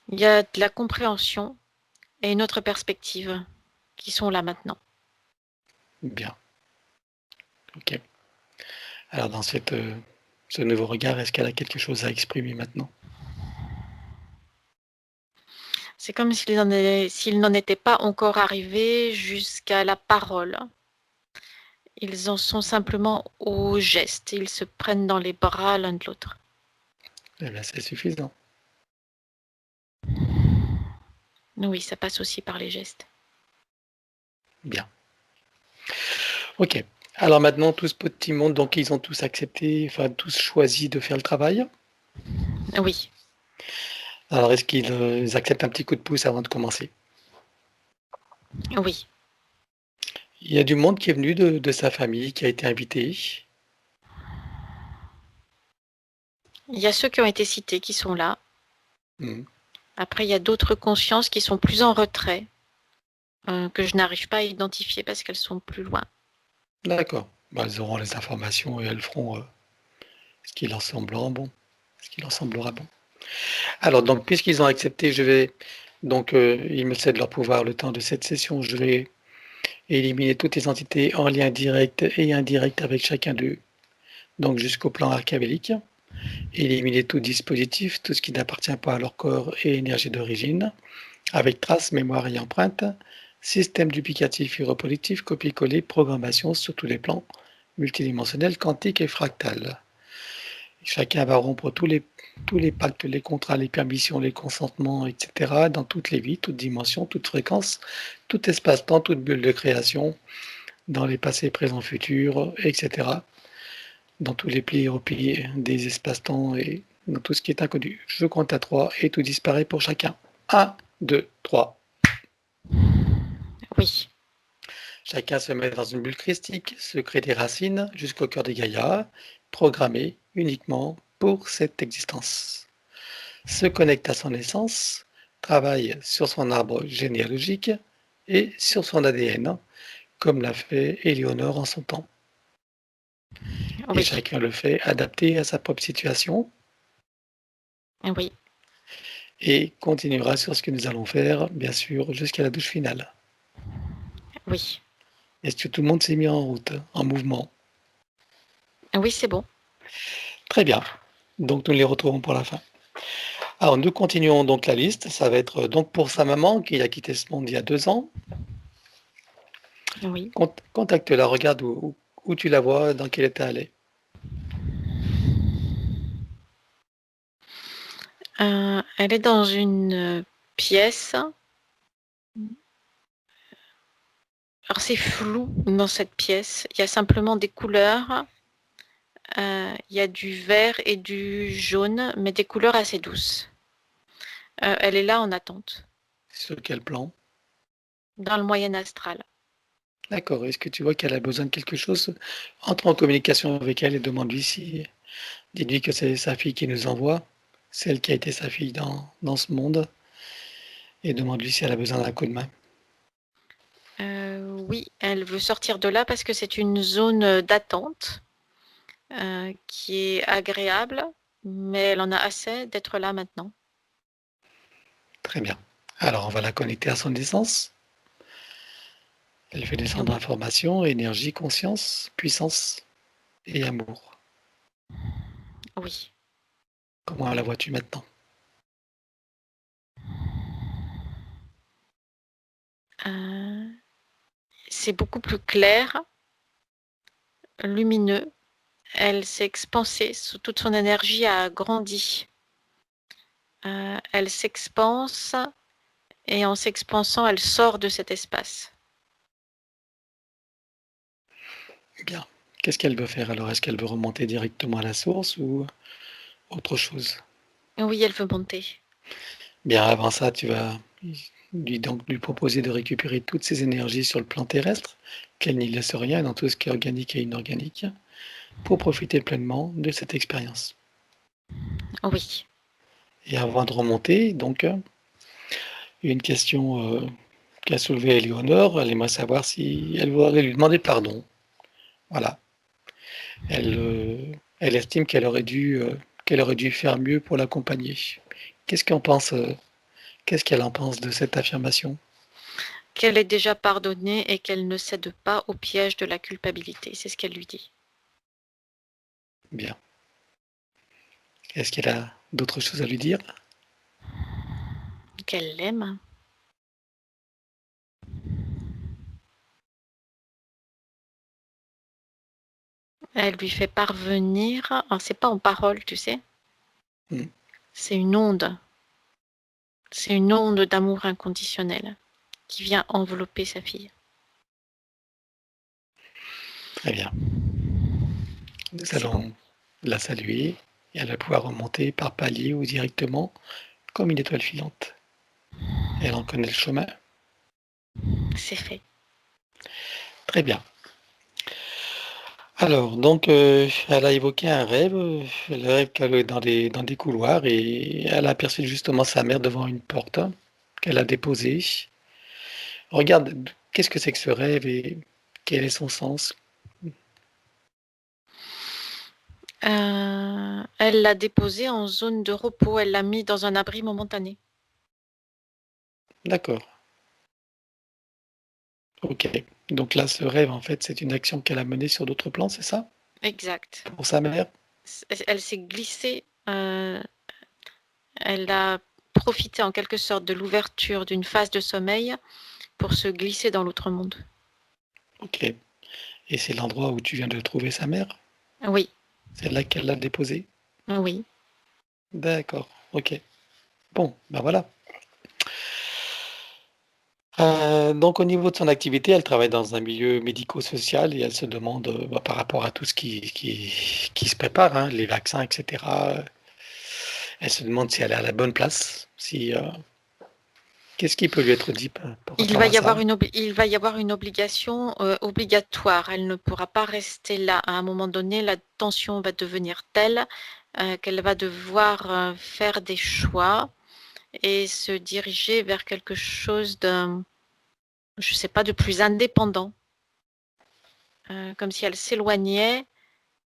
Il y a de la compréhension et une autre perspective qui sont là maintenant. Bien. Ok. Alors dans ce nouveau regard, est-ce qu'elle a quelque chose à exprimer maintenant? C'est comme s'ils n'en étaient pas encore arrivés jusqu'à la parole. Ils en sont simplement au geste. Ils se prennent dans les bras l'un de l'autre. Eh bien, c'est suffisant. Oui, ça passe aussi par les gestes. Bien. Ok. Alors maintenant, tout ce petit monde, donc ils ont tous accepté, enfin tous choisi de faire le travail. Oui, Alors est-ce qu'ils acceptent un petit coup de pouce avant de commencer? oui. Il y a du monde qui est venu de sa famille, qui a été invité. Il y a ceux qui ont été cités qui sont là. Mhm. Après, il y a d'autres consciences qui sont plus en retrait, que je n'arrive pas à identifier parce qu'elles sont plus loin. D'accord. Bah, elles auront les informations et elles feront ce qui leur semblera bon. Ce qui leur semblera bon. Alors donc, puisqu'ils ont accepté, je vais donc ils me cèdent leur pouvoir le temps de cette session. Je vais éliminer toutes les entités en lien direct et indirect avec chacun d'eux, donc jusqu'au plan archabélique. Éliminer tout dispositif, tout ce qui n'appartient pas à leur corps et énergie d'origine, avec traces, mémoire et empreinte, système duplicatif et reproductif, copier-coller, programmation sur tous les plans, multidimensionnels, quantiques et fractales. Chacun va rompre tous les pactes, les contrats, les permissions, les consentements, etc., dans toutes les vies, toutes dimensions, toutes fréquences, tout espace-temps, toute bulle de création, dans les passés, présents, futurs, etc., dans tous les plis et replis des espaces-temps et dans tout ce qui est inconnu. Je compte à 3 et tout disparaît pour chacun. 1, 2, 3. Oui, Chacun se met dans une bulle christique, se crée des racines jusqu'au cœur des Gaïa, programmé uniquement pour cette existence. Se connecte à son essence, travaille sur son arbre généalogique et sur son ADN, comme l'a fait Éléonore en son temps. Et oui, chacun le fait adapté à sa propre situation oui, et continuera sur ce que nous allons faire, bien sûr, jusqu'à la douche finale. oui. Est-ce que tout le monde s'est mis en route, en mouvement? Oui, c'est bon. Très bien. Donc nous les retrouvons pour la fin. Alors, nous continuons donc la liste. Ça va être donc pour sa maman qui a quitté ce monde il y a 2 ans. Oui. Contacte-la, regarde où tu la vois, dans quel état elle est. Elle est dans une pièce. Alors c'est flou dans cette pièce. Il y a simplement des couleurs. Il y a du vert et du jaune, mais des couleurs assez douces. Elle est là en attente, Sur quel plan? dans le moyen astral. D'accord. Est-ce que tu vois qu'elle a besoin de quelque chose? Entre en communication avec elle et demande-lui si dis-lui que c'est sa fille qui nous envoie, celle qui a été sa fille dans ce monde, et demande-lui si elle a besoin d'un coup de main. Oui, elle veut sortir de là parce que c'est une zone d'attente qui est agréable, mais elle en a assez d'être là maintenant. Très bien. Alors, on va la connecter à son essence. Elle fait descendre Oui, information, énergie, conscience, puissance et amour. oui. Comment la vois-tu maintenant? C'est beaucoup plus clair, lumineux. Elle s'est expansée, toute son énergie a grandi. Elle s'expanse et en s'expansant, elle sort de cet espace. Bien. Qu'est-ce qu'elle veut faire alors? Est-ce qu'elle veut remonter directement à la source ou autre chose? Oui, elle veut monter. Bien, avant ça, tu vas lui proposer de récupérer toutes ses énergies sur le plan terrestre, qu'elle n'y laisse rien dans tout ce qui est organique et inorganique, pour profiter pleinement de cette expérience. Oui. Et avant de remonter, donc, une question qu'a soulevée Éléonore, elle aimerait savoir si elle voudrait lui demander pardon. Voilà. Elle estime qu'elle aurait dû faire mieux pour l'accompagner. Qu'est-ce qu'en pense, qu'est-ce qu'elle en pense de cette affirmation? Qu'elle est déjà pardonnée et qu'elle ne cède pas au piège de la culpabilité. C'est ce qu'elle lui dit. Bien. Est-ce qu'elle a d'autres choses à lui dire? Qu'elle l'aime. Elle lui fait parvenir. Alors, c'est pas en parole, tu sais. Mmh. C'est une onde. C'est une onde d'amour inconditionnel qui vient envelopper sa fille. Très bien. Nous C'est bon. allons la saluer et elle va pouvoir remonter par palier ou directement comme une étoile filante. Elle en connaît le chemin. C'est fait. Très bien. Alors, donc, elle a évoqué un rêve, le rêve qu'elle est dans des couloirs et elle a aperçu justement sa mère devant une porte qu'elle a déposée. Regarde, qu'est-ce que c'est que ce rêve et quel est son sens? Elle l'a déposé en zone de repos. Elle l'a mis dans un abri momentané. D'accord. OK. Donc là, ce rêve, en fait, c'est une action qu'elle a menée sur d'autres plans, c'est ça? Exact. Pour sa mère? Elle s'est glissée. Elle a profité en quelque sorte de l'ouverture d'une phase de sommeil pour se glisser dans l'autre monde. OK. Et c'est l'endroit où tu viens de trouver sa mère? Oui, C'est là qu'elle l'a déposée? oui. D'accord, OK. Bon, ben voilà. Donc au niveau de son activité, elle travaille dans un milieu médico-social et elle se demande, bah, par rapport à tout ce qui se prépare, hein, les vaccins et cetera, elle se demande si elle est à la bonne place, si, qu'est-ce qui peut lui être dit par rapport à ça? Il va y avoir une obligation obligatoire. Elle ne pourra pas rester là. À un moment donné, la tension va devenir telle qu'elle va devoir faire des choix et se diriger vers quelque chose de, je sais pas, de plus indépendant. Comme si elle s'éloignait,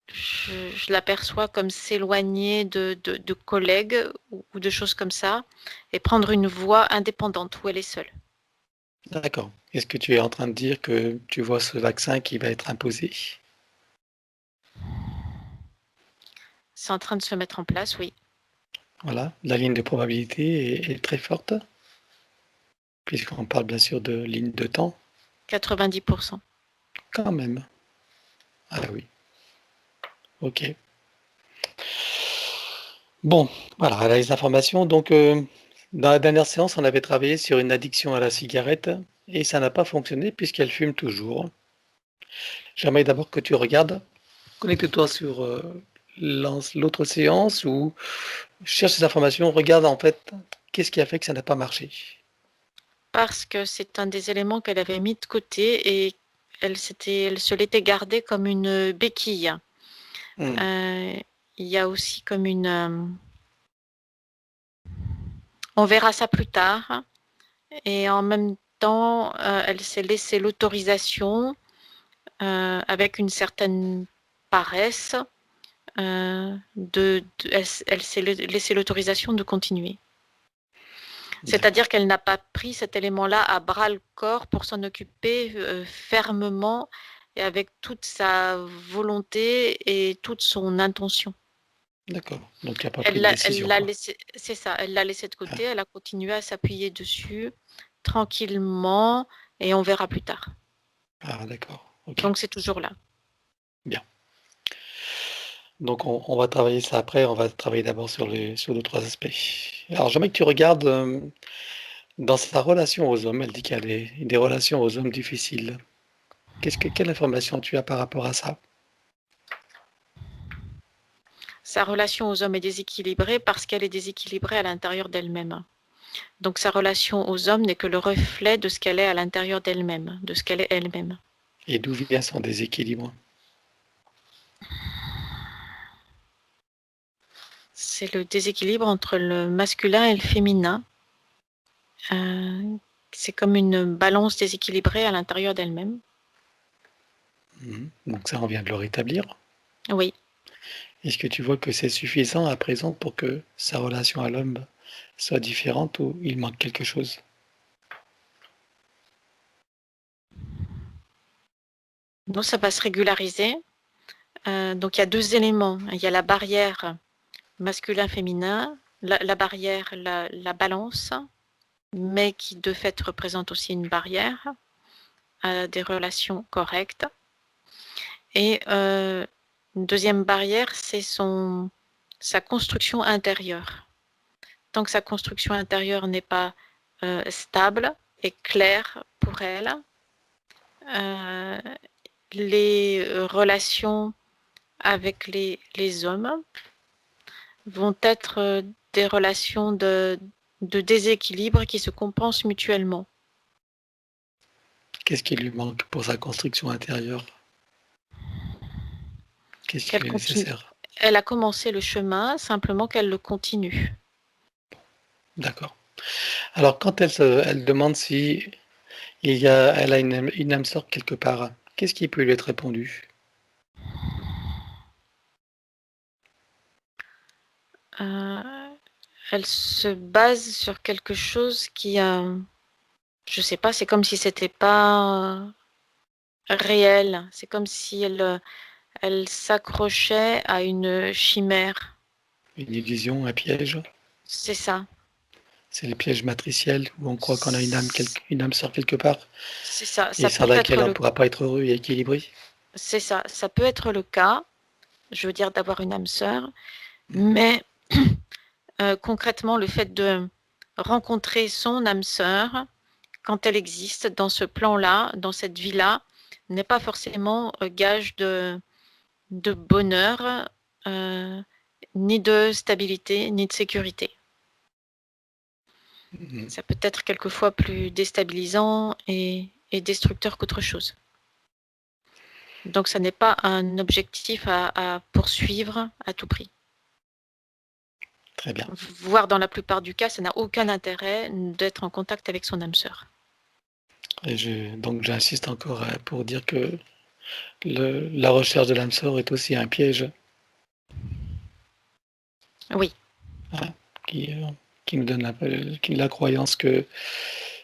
je l'aperçois comme s'éloigner de collègues ou de choses comme ça et prendre une voie indépendante où elle est seule. D'accord. Est-ce que tu es en train de dire que tu vois ce vaccin qui va être imposé? C'est en train de se mettre en place, oui. Voilà, la ligne de probabilité est très forte, puisqu'on parle bien sûr de ligne de temps, 90%. quand même. Ah oui, ok. Bon, voilà, elle a les informations. Donc, dans la dernière séance, on avait travaillé sur une addiction à la cigarette et ça n'a pas fonctionné puisqu'elle fume toujours. J'aimerais d'abord que tu regardes, connecte-toi sur l'autre séance ou cherche ces informations, regarde en fait qu'est-ce qui a fait que ça n'a pas marché. Parce que c'est un des éléments qu'elle avait mis de côté et elle se l'était gardée comme une béquille. Hmm, Il y a aussi comme on verra ça plus tard. Et en même temps, elle s'est laissé l'autorisation, avec une certaine paresse, elle s'est laissé l'autorisation de continuer. C'est-à-dire qu'elle n'a pas pris cet élément-là à bras le corps pour s'en occuper fermement et avec toute sa volonté et toute son intention. d'accord, donc tu n'as pas pris de décision, quoi. C'est ça, elle l'a laissé de Ah, côté, elle a continué à s'appuyer dessus tranquillement et on verra plus tard. ah, d'accord, ok, Donc c'est toujours là. bien. Donc on va travailler ça après, on va travailler d'abord sur les trois aspects. Alors j'aimerais que tu regardes dans sa relation aux hommes, elle dit qu'il y a des relations aux hommes difficiles. Quelle information tu as par rapport à ça? Sa relation aux hommes est déséquilibrée parce qu'elle est déséquilibrée à l'intérieur d'elle-même. Donc sa relation aux hommes n'est que le reflet de ce qu'elle est à l'intérieur d'elle-même, de ce qu'elle est elle-même. Et d'où vient son déséquilibre? C'est le déséquilibre entre le masculin et le féminin. C'est comme une balance déséquilibrée à l'intérieur d'elle-même. Donc ça, on vient de le rétablir. Oui. Est-ce que tu vois que c'est suffisant à présent pour que sa relation à l'homme soit différente ou il manque quelque chose? Donc ça va se régulariser. Donc il y a deux éléments. Il y a la barrière masculin-féminin, la barrière, la balance, mais qui de fait représente aussi une barrière à des relations correctes. Et une deuxième barrière, c'est sa construction intérieure. Tant que sa construction intérieure n'est pas stable et claire pour elle, les relations avec les hommes vont être des relations de déséquilibre qui se compensent mutuellement. Qu'est-ce qui lui manque pour sa construction intérieure? Qu'est-ce qui Qu'elle lui est continue. nécessaire? Elle a commencé le chemin, simplement qu'elle le continue. D'accord. Alors quand elle demande si elle a une âme sœur quelque part, qu'est-ce qui peut lui être répondu? Elle se base sur quelque chose qui, je sais pas, c'est comme si c'était pas réel. C'est comme si elle s'accrochait à une chimère. Une illusion, un piège? C'est ça. C'est les pièges matriciels où on croit qu'on a une âme sœur quelque part C'est ça. et Ça sans peut être laquelle on ne pourra pas être heureux et équilibré. c'est ça. Ça peut être le cas. Je veux dire d'avoir une âme sœur, mais concrètement, le fait de rencontrer son âme sœur, quand elle existe dans ce plan-là, dans cette vie-là, n'est pas forcément gage de bonheur, ni de stabilité, ni de sécurité. Ça peut être quelquefois plus déstabilisant et destructeur qu'autre chose. Donc ça n'est pas un objectif à poursuivre à tout prix. Très bien. Voire dans la plupart du cas, ça n'a aucun intérêt d'être en contact avec son âme sœur. Et donc j'insiste encore pour dire que la recherche de l'âme sœur est aussi un piège, Oui, hein, qui nous donne la croyance que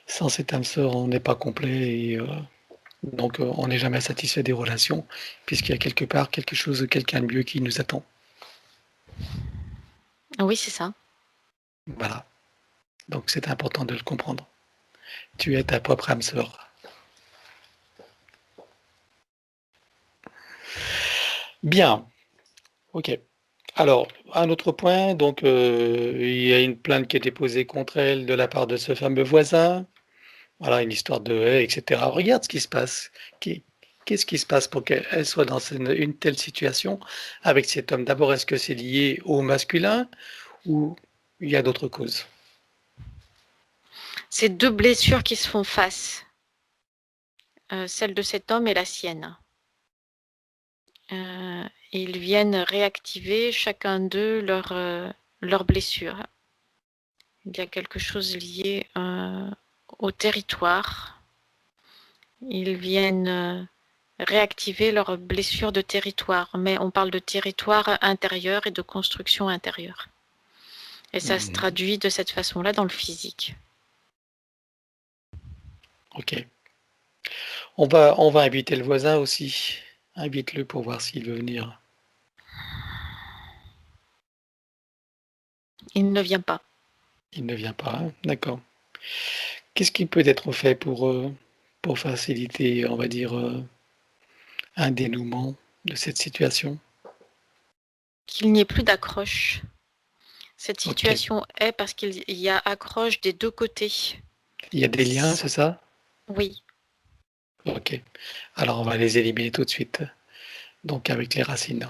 sans cette âme sœur, on n'est pas complet et donc on n'est jamais satisfait des relations puisqu'il y a quelque part quelque chose, quelqu'un de mieux qui nous attend. oui, c'est ça. Voilà. Donc c'est important de le comprendre. Tu es ta propre âme sœur. Bien, ok. Alors, un autre point, donc il y a une plainte qui a été posée contre elle de la part de ce fameux voisin. Voilà, une histoire de haie, etc. Regarde ce qui se passe. Qu'est-ce qui se passe pour qu'elle soit dans une telle situation avec cet homme? D'abord, est-ce que c'est lié au masculin ou il y a d'autres causes? C'est deux blessures qui se font face, celle de cet homme et la sienne. Ils viennent réactiver chacun d'eux leur blessure. Il y a quelque chose lié au territoire. Ils viennent réactiver leur blessure de territoire, mais on parle de territoire intérieur et de construction intérieure. Et ça se traduit de cette façon-là dans le physique. Ok. On va inviter le voisin aussi. Invite-le pour voir s'il veut venir. Il ne vient pas. Il ne vient pas, hein? D'accord. Qu'est-ce qui peut être fait pour faciliter, on va dire, un dénouement de cette situation? Qu'il n'y ait plus d'accroche. Cette Ok. situation est parce qu'il y a accroche des deux côtés. Il y a des liens, c'est ça? Oui. Ok. Alors on va les éliminer tout de suite. Donc avec les racines.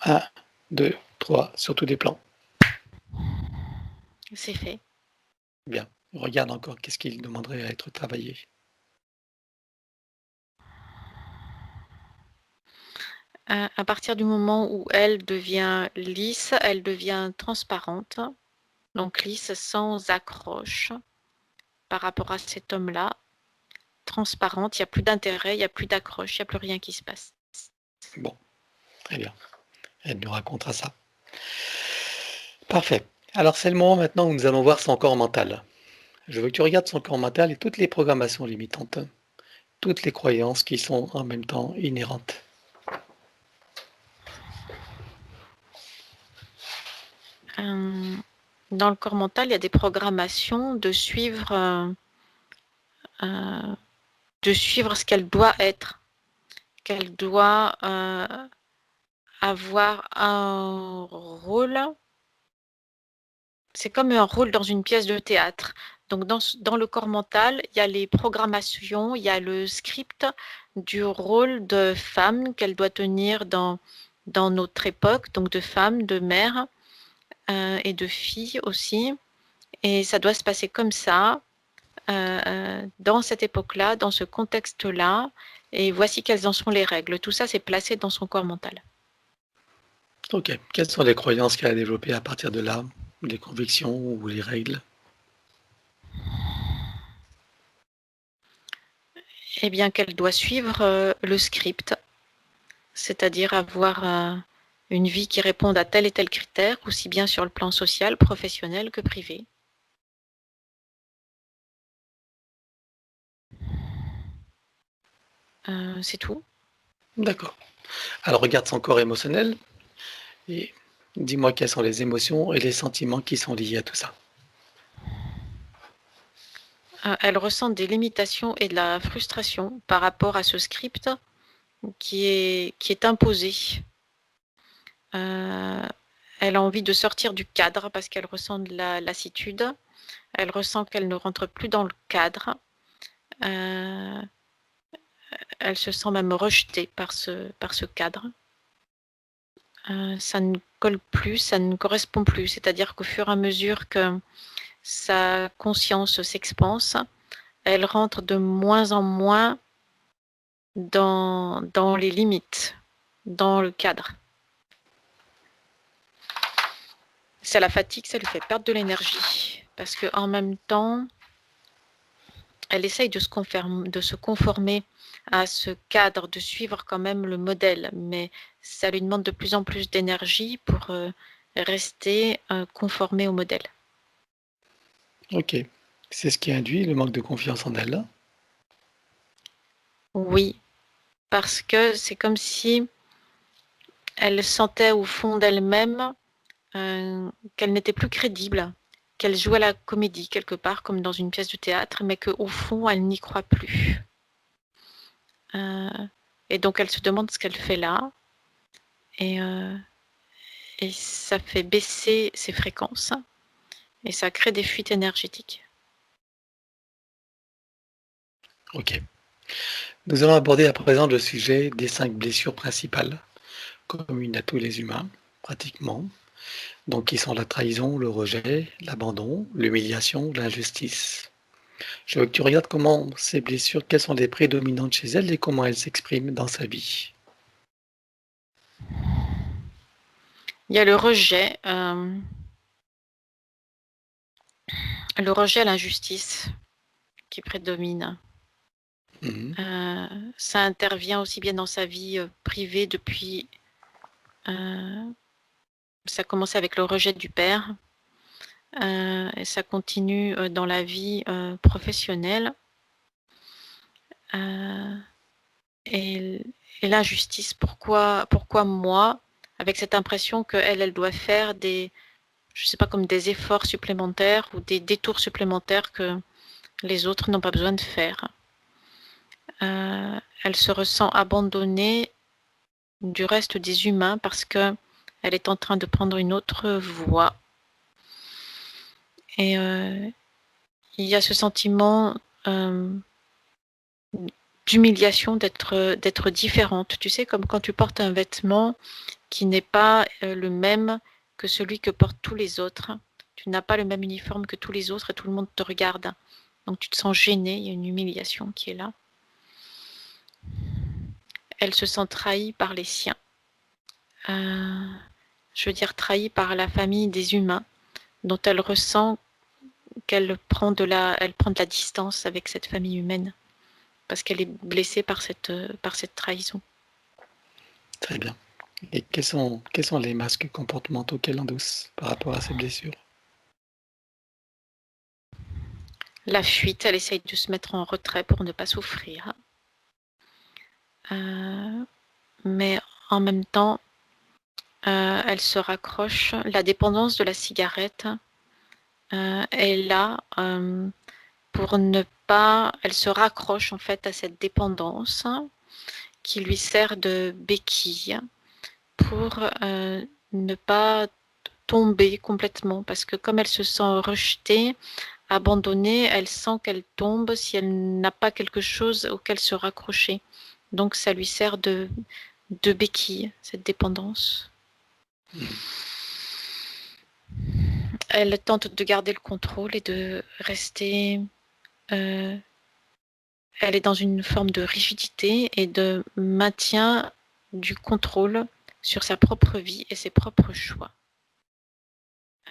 1, 2, 3, sur tous les plans. C'est fait. Bien. Regarde encore qu'est-ce qu'il demanderait à être travaillé. À partir du moment où elle devient lisse, elle devient transparente, donc lisse sans accroche par rapport à cet homme-là, transparente, il n'y a plus d'intérêt, il n'y a plus d'accroche, il n'y a plus rien qui se passe. Bon, très bien. Elle nous racontera ça. Parfait. Alors c'est le moment maintenant où nous allons voir son corps mental. Je veux que tu regardes son corps mental et toutes les programmations limitantes, toutes les croyances qui sont en même temps inhérentes. Dans le corps mental, il y a des programmations de suivre ce qu'elle doit être, qu'elle doit avoir un rôle. C'est comme un rôle dans une pièce de théâtre. Donc dans le corps mental, il y a les programmations, il y a le script du rôle de femme qu'elle doit tenir dans notre époque, donc de femme, de mère et de fille aussi. Et ça doit se passer comme ça, dans cette époque-là, dans ce contexte-là. Et voici quelles en sont les règles. Tout ça, c'est placé dans son corps mental. Ok. Quelles sont les croyances qu'elle a développées à partir de là, les convictions ou les règles? Eh bien, qu'elle doit suivre le script, c'est-à-dire avoir une vie qui réponde à tel et tel critère, aussi bien sur le plan social, professionnel que privé. C'est tout. D'accord. Alors regarde son corps émotionnel et dis-moi quelles sont les émotions et les sentiments qui sont liés à tout ça. Elle ressent des limitations et de la frustration par rapport à ce script qui est imposé. Elle a envie de sortir du cadre parce qu'elle ressent de la lassitude. Elle ressent qu'elle ne rentre plus dans le cadre. Elle se sent même rejetée par ce cadre. Ça ne colle plus, ça ne correspond plus. C'est-à-dire qu'au fur et à mesure que sa conscience s'expanse, elle rentre de moins en moins dans les limites, dans le cadre. Ça la fatigue, ça lui fait perdre de l'énergie. Parce qu'en même temps, elle essaye de se conformer à ce cadre, de suivre quand même le modèle, mais ça lui demande de plus en plus d'énergie pour rester conformée au modèle. Ok. C'est ce qui induit le manque de confiance en elle. Oui, parce que c'est comme si elle sentait au fond d'elle-même qu'elle n'était plus crédible, qu'elle joue à la comédie quelque part, comme dans une pièce de théâtre, mais qu'au fond, elle n'y croit plus. Et donc, elle se demande ce qu'elle fait là, et ça fait baisser ses fréquences, et ça crée des fuites énergétiques. Ok. Nous allons aborder à présent le sujet des 5 blessures principales, communes à tous les humains, pratiquement. Donc, qui sont la trahison, le rejet, l'abandon, l'humiliation, l'injustice. Je veux que tu regardes comment ces blessures, quelles sont les prédominantes chez elle et comment elles s'expriment dans sa vie. Il y a le rejet à l'injustice qui prédomine. Ça intervient aussi bien dans sa vie privée depuis... ça commence avec le rejet du père, et ça continue dans la vie professionnelle. Et l'injustice, pourquoi moi, avec cette impression qu'elle doit faire des, je sais pas, comme des efforts supplémentaires ou des détours supplémentaires que les autres n'ont pas besoin de faire. Elle se ressent abandonnée du reste des humains parce que elle est en train de prendre une autre voie. Et il y a ce sentiment d'humiliation d'être différente. Tu sais, comme quand tu portes un vêtement qui n'est pas le même que celui que portent tous les autres. Tu n'as pas le même uniforme que tous les autres et tout le monde te regarde. Donc tu te sens gêné, il y a une humiliation qui est là. Elle se sent trahie par les siens. Je veux dire trahie par la famille des humains, dont elle ressent qu'elle prend de la distance avec cette famille humaine, parce qu'elle est blessée par cette trahison. Très bien. Et quels sont les masques comportementaux qu'elle endosse par rapport à ces blessures? La fuite, elle essaye de se mettre en retrait pour ne pas souffrir. Mais en même temps, elle se raccroche. La dépendance de la cigarette est là pour ne pas... Elle se raccroche en fait à cette dépendance qui lui sert de béquille pour ne pas tomber complètement. Parce que comme elle se sent rejetée, abandonnée, elle sent qu'elle tombe si elle n'a pas quelque chose auquel se raccrocher. Donc ça lui sert de béquille, cette dépendance. Elle tente de garder le contrôle et de rester... elle est dans une forme de rigidité et de maintien du contrôle sur sa propre vie et ses propres choix.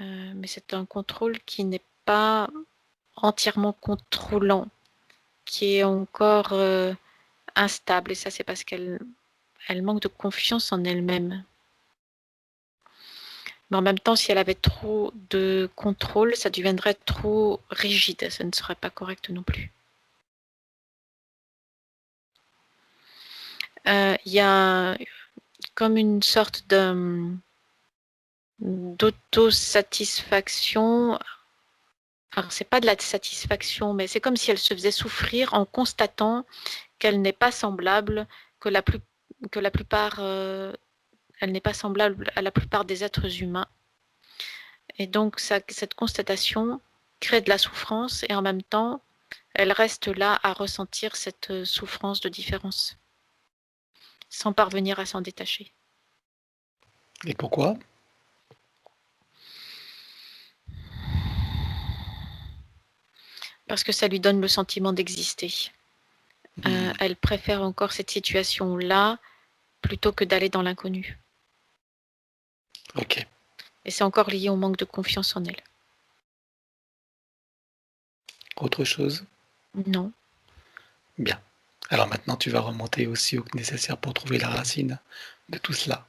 Mais c'est un contrôle qui n'est pas entièrement contrôlant, qui est encore instable. Et ça, c'est parce qu'elle manque de confiance en elle-même. Mais en même temps, si elle avait trop de contrôle, ça deviendrait trop rigide. Ça ne serait pas correct non plus. Il y a comme une sorte d'autosatisfaction. Alors, c'est pas de la satisfaction, mais c'est comme si elle se faisait souffrir en constatant qu'elle n'est pas semblable, que la plupart, elle n'est pas semblable à la plupart des êtres humains. Et donc, cette constatation crée de la souffrance et en même temps, elle reste là à ressentir cette souffrance de différence, sans parvenir à s'en détacher. Et pourquoi? Parce que ça lui donne le sentiment d'exister. Elle préfère encore cette situation-là plutôt que d'aller dans l'inconnu. Ok. Et c'est encore lié au manque de confiance en elle. Autre chose? Non. Bien. Alors maintenant, tu vas remonter aussi au nécessaire pour trouver la racine de tout cela.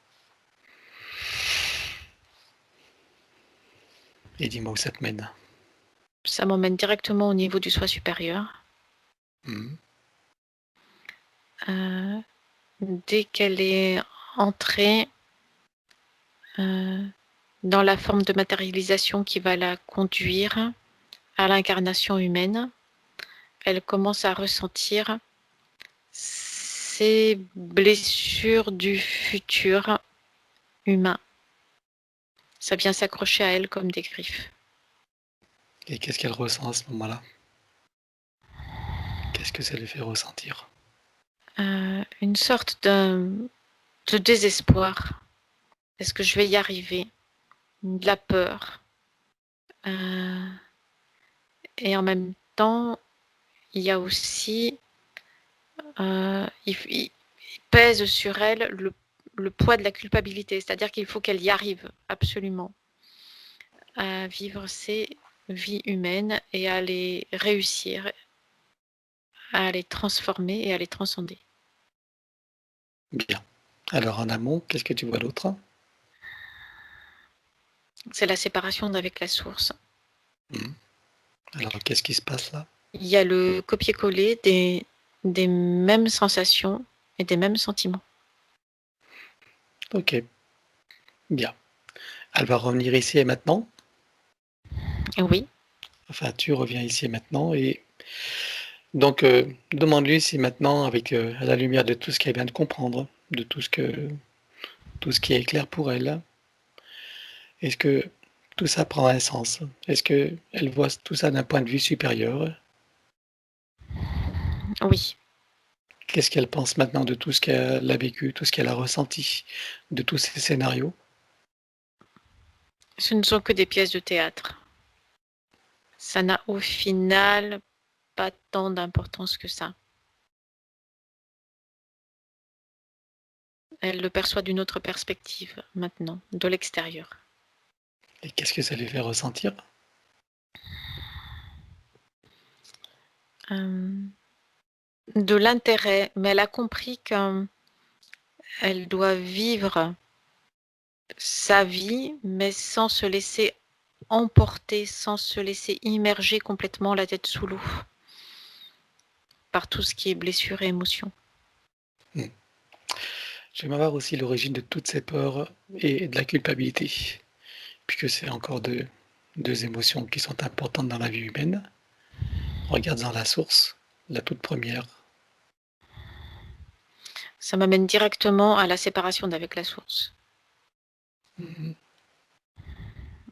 Et dis-moi où ça te mène. Ça m'emmène directement au niveau du soi supérieur. Dès qu'elle est entrée dans la forme de matérialisation qui va la conduire à l'incarnation humaine. Elle commence à ressentir ces blessures du futur humain. Ça vient s'accrocher à elle comme des griffes. Et qu'est-ce qu'elle ressent à ce moment-là? Qu'est-ce que ça lui fait ressentir? Une sorte de désespoir. Est-ce que je vais y arriver? De la peur. Et en même temps, il y a aussi, il pèse sur elle le poids de la culpabilité, c'est-à-dire qu'il faut qu'elle y arrive absolument à vivre ses vies humaines et à les réussir, à les transformer et à les transcender. Bien. Alors en amont, qu'est-ce que tu vois d'autre? C'est la séparation d'avec la source. Alors qu'est-ce qui se passe là? Il y a le copier-coller des mêmes sensations et des mêmes sentiments. Ok. Bien. Elle va revenir ici et maintenant. Oui, Enfin, tu reviens ici et maintenant. Et donc, demande-lui si maintenant, avec à la lumière de tout ce qu'elle vient de comprendre, de tout ce qui est clair pour elle, est-ce que tout ça prend un sens? Est-ce que elle voit tout ça d'un point de vue supérieur? oui. Qu'est-ce qu'elle pense maintenant de tout ce qu'elle a vécu, tout ce qu'elle a ressenti, de tous ces scénarios? Ce ne sont que des pièces de théâtre. Ça n'a au final pas tant d'importance que ça. Elle le perçoit d'une autre perspective maintenant, de l'extérieur. Et qu'est-ce que ça lui fait ressentir? De l'intérêt, mais elle a compris qu'elle doit vivre sa vie, mais sans se laisser emporter, sans se laisser immerger complètement la tête sous l'eau par tout ce qui est blessure et émotion. J'aimerais voir aussi l'origine de toutes ces peurs et de la culpabilité, puisque c'est encore deux émotions qui sont importantes dans la vie humaine. Regarde dans la source, la toute première. Ça m'amène directement à la séparation d'avec la source.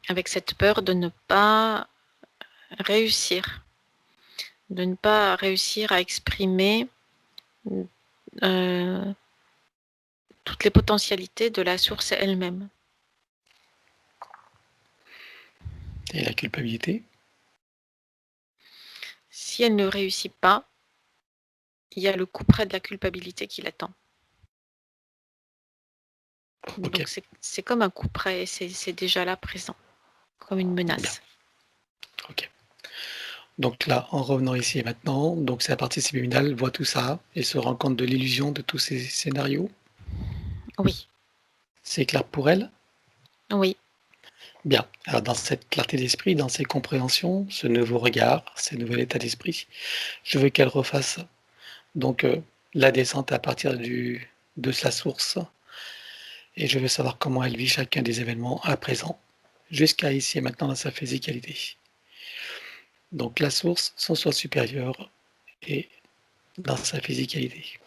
Avec cette peur de ne pas réussir, de ne pas réussir à exprimer toutes les potentialités de la source elle-même. Et la culpabilité. Si elle ne réussit pas, il y a le coup près de la culpabilité qui l'attend. Ok. Donc c'est comme un coup près, c'est déjà là présent, comme une menace. Bien. Ok. Donc là, en revenant ici et maintenant, donc sa partie subliminale voit tout ça et se rend compte de l'illusion de tous ces scénarios. Oui, C'est clair pour elle? oui, Bien. Alors dans cette clarté d'esprit, dans ces compréhensions, ce nouveau regard, ce nouvel état d'esprit, je veux qu'elle refasse donc la descente à partir de sa source et je veux savoir comment elle vit chacun des événements à présent, jusqu'à ici et maintenant dans sa physicalité. Donc la source, son soi supérieur et dans sa physicalité.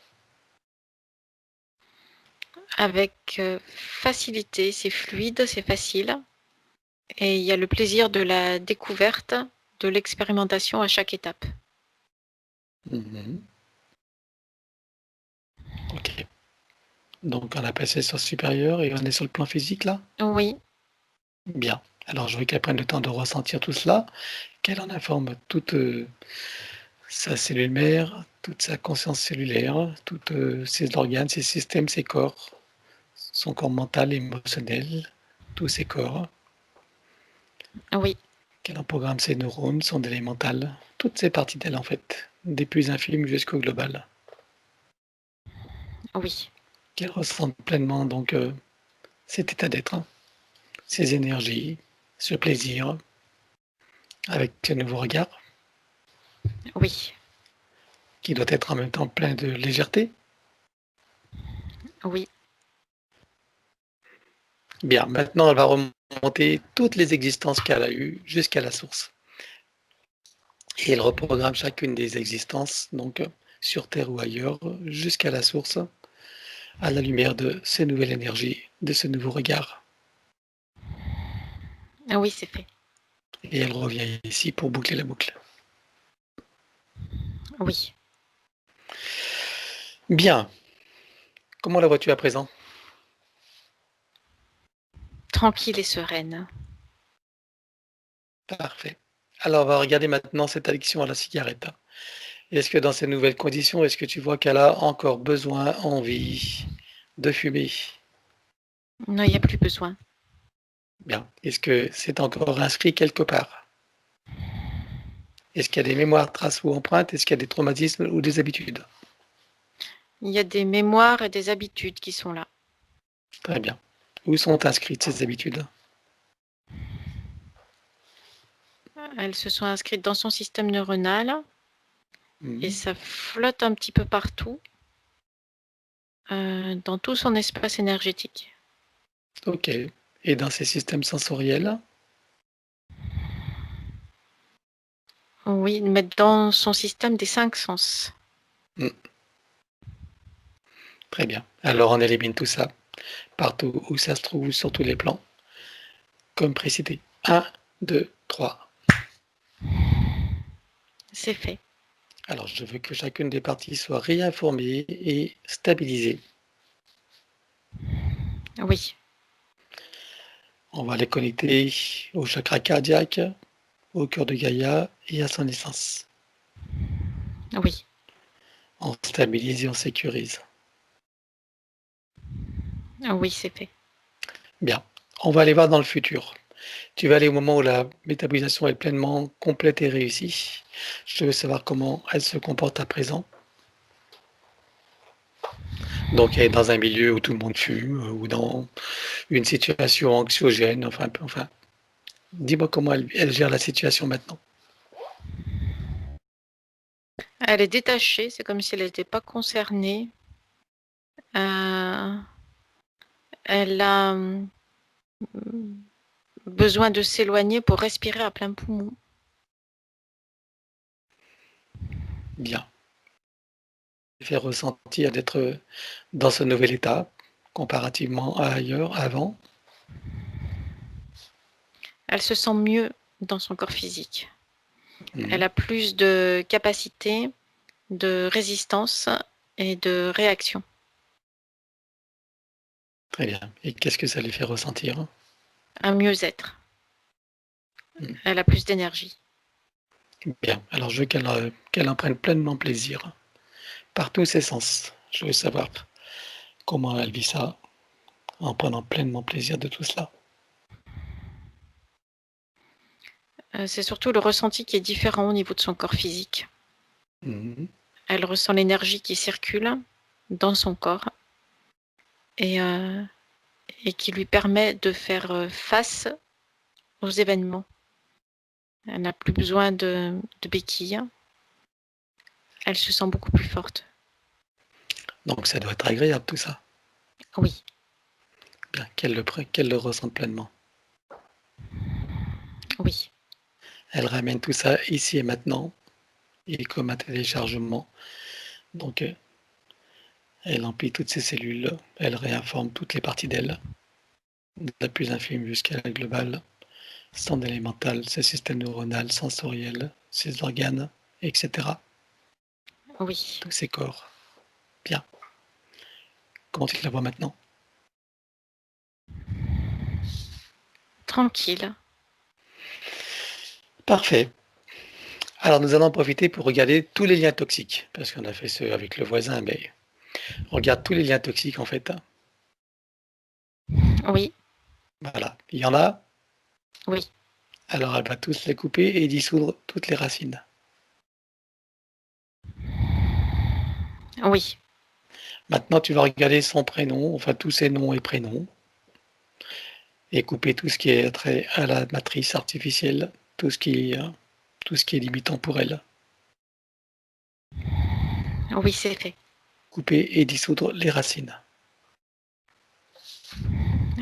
avec facilité, c'est fluide, c'est facile. Et il y a le plaisir de la découverte, de l'expérimentation à chaque étape. Mhm. Ok. Donc on a passé sur le supérieur et on est sur le plan physique là? Oui, Bien. Alors je veux qu'elle prenne le temps de ressentir tout cela, qu'elle en informe toute sa cellule mère, toute sa conscience cellulaire, tous ses organes, ses systèmes, ses corps, son corps mental, émotionnel, tous ses corps, oui, qu'elle en programme ses neurones, son données mentales, toutes ces parties d'elle en fait, des plus infimes jusqu'au global. oui, Qu'elle ressente pleinement donc cet état d'être, hein, ces énergies, ce plaisir, avec ce nouveau regard, oui, qui doit être en même temps plein de légèreté. oui. Bien, maintenant elle va remonter remonter toutes les existences qu'elle a eues jusqu'à la source. Et elle reprogramme chacune des existences, donc sur Terre ou ailleurs, jusqu'à la source, à la lumière de ces nouvelles énergies, de ce nouveau regard. Ah oui, c'est fait. Et elle revient ici pour boucler la boucle. Oui. Bien. Comment la vois-tu à présent? Tranquille et sereine. Parfait. Alors, on va regarder maintenant cette addiction à la cigarette. Est-ce que dans ces nouvelles conditions, est-ce que tu vois qu'elle a encore besoin, envie de fumer? Non, il n'y a plus besoin. Bien. Est-ce que c'est encore inscrit quelque part? Est-ce qu'il y a des mémoires, traces ou empreintes? Est-ce qu'il y a des traumatismes ou des habitudes? Il y a des mémoires et des habitudes qui sont là. Très bien. Où sont inscrites ces habitudes? Elles se sont inscrites dans son système neuronal et ça flotte un petit peu partout, dans tout son espace énergétique. Ok. Et dans ces systèmes sensoriels? Oui, mais dans son système des 5 sens. Très bien. Alors on élimine tout ça, partout où ça se trouve, sur tous les plans, comme précédé. 1, 2, 3. C'est fait. Alors je veux que chacune des parties soit réinformée et stabilisée. Oui. On va les connecter au chakra cardiaque, au cœur de Gaïa et à son essence. Oui. On stabilise et on sécurise. Oui, c'est fait. Bien. On va aller voir dans le futur. Tu vas aller au moment où la métabolisation est pleinement complète et réussie. Je veux savoir comment elle se comporte à présent. Donc, elle est dans un milieu où tout le monde fume ou dans une situation anxiogène. Enfin, dis-moi comment elle gère la situation maintenant. Elle est détachée, c'est comme si elle n'était pas concernée. Elle a besoin de s'éloigner pour respirer à plein poumon. Bien. Fait ressentir d'être dans ce nouvel état comparativement à ailleurs, avant. Elle se sent mieux dans son corps physique. Elle Mhm. a plus de capacité, de résistance et de réaction. Très bien. Et qu'est-ce que ça lui fait ressentir? Un mieux-être. Mhm. Elle a plus d'énergie. Bien. Alors, je veux qu'elle en prenne pleinement plaisir par tous ses sens. Je veux savoir comment elle vit ça en prenant pleinement plaisir de tout cela. C'est surtout le ressenti qui est différent au niveau de son corps physique. Mhm. Elle ressent l'énergie qui circule dans son corps et qui lui permet de faire face aux événements. Elle n'a plus besoin de béquilles. Elle se sent beaucoup plus forte. Donc, ça doit être agréable tout ça. Oui. Bien. Qu'elle le ressente pleinement. Oui. Elle ramène tout ça ici et maintenant, et comme un téléchargement. Donc, elle emplit toutes ses cellules, elle réinforme toutes les parties d'elle, de la plus infime jusqu'à la globale, son élémental, ses systèmes neuronaux, sensoriels, ses organes, etc. Oui. Tous ses corps. Bien. Comment tu la vois maintenant? Tranquille. Parfait. Alors nous allons en profiter pour regarder tous les liens toxiques, parce qu'on a fait ce avec le voisin, mais on regarde tous les liens toxiques en fait. Oui. Voilà. Il y en a. Oui. Alors elle va tous les couper et dissoudre toutes les racines. Oui. Maintenant, tu vas regarder son prénom, enfin tous ses noms et prénoms, et couper tout ce qui est trait à la matrice artificielle, tout ce qui est limitant pour elle. Oui, c'est fait. Couper et dissoudre les racines.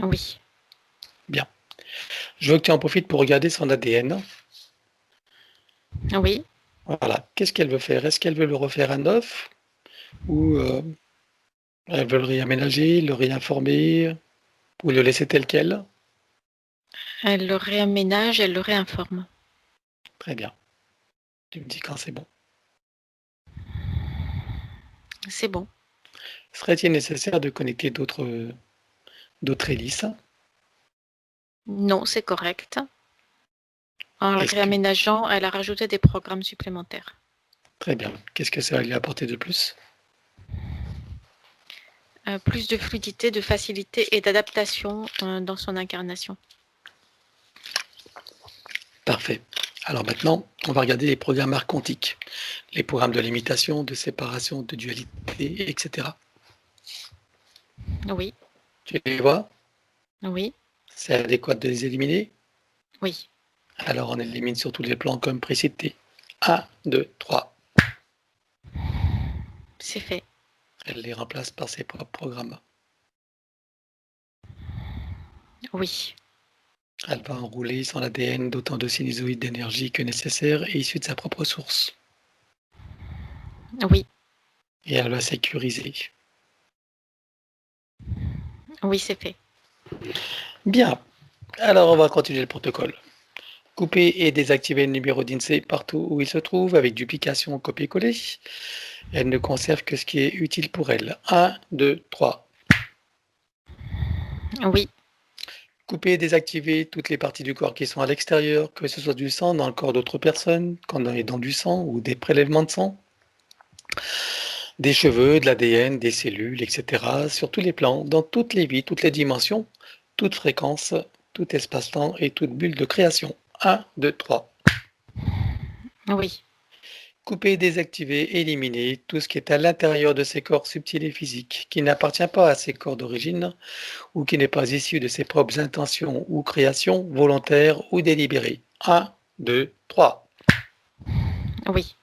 Oui. Bien. Je veux que tu en profites pour regarder son ADN. Oui. Voilà. Qu'est-ce qu'elle veut faire? Est-ce qu'elle veut le refaire à neuf ou elle veut le réaménager, le réinformer ou le laisser tel quel? Elle le réaménage, elle le réinforme. Très bien. Tu me dis quand c'est bon. C'est bon. Serait-il nécessaire de connecter d'autres hélices? Non, c'est correct. En le Est-ce que... réaménageant, elle a rajouté des programmes supplémentaires. Très bien. Qu'est-ce que ça va lui apporter de plus? Plus de fluidité, de facilité et d'adaptation dans son incarnation. Parfait. Alors maintenant, on va regarder les programmes archontiques, les programmes de limitation, de séparation, de dualité, etc. Oui, Tu les vois? oui, C'est adéquat de les éliminer? oui. Alors on élimine sur tous les plans comme précité. 1, 2, 3. C'est fait. Elle les remplace par ses propres programmes. Oui, Elle va enrouler son ADN d'autant de sinusoïdes d'énergie que nécessaire et issus de sa propre source. oui, Et elle va sécuriser. oui, c'est fait. Bien. Alors on va continuer le protocole. Couper et désactiver le numéro d'INSEE partout où il se trouve avec duplication copier-coller. Elle ne conserve que ce qui est utile pour elle. 1, 2, 3. Oui, Couper et désactiver toutes les parties du corps qui sont à l'extérieur, que ce soit du sang dans le corps d'autres personnes, quand on est dans du sang ou des prélèvements de sang, des cheveux, de l'ADN, des cellules, etc. Sur tous les plans, dans toutes les vies, toutes les dimensions, toute fréquence, tout espace-temps et toute bulle de création. 1, 2, 3. oui, Couper, désactiver, éliminer tout ce qui est à l'intérieur de ces corps subtils et physiques, qui n'appartient pas à ces corps d'origine ou qui n'est pas issu de ses propres intentions ou créations, volontaires ou délibérées. 1, 2, 3. oui,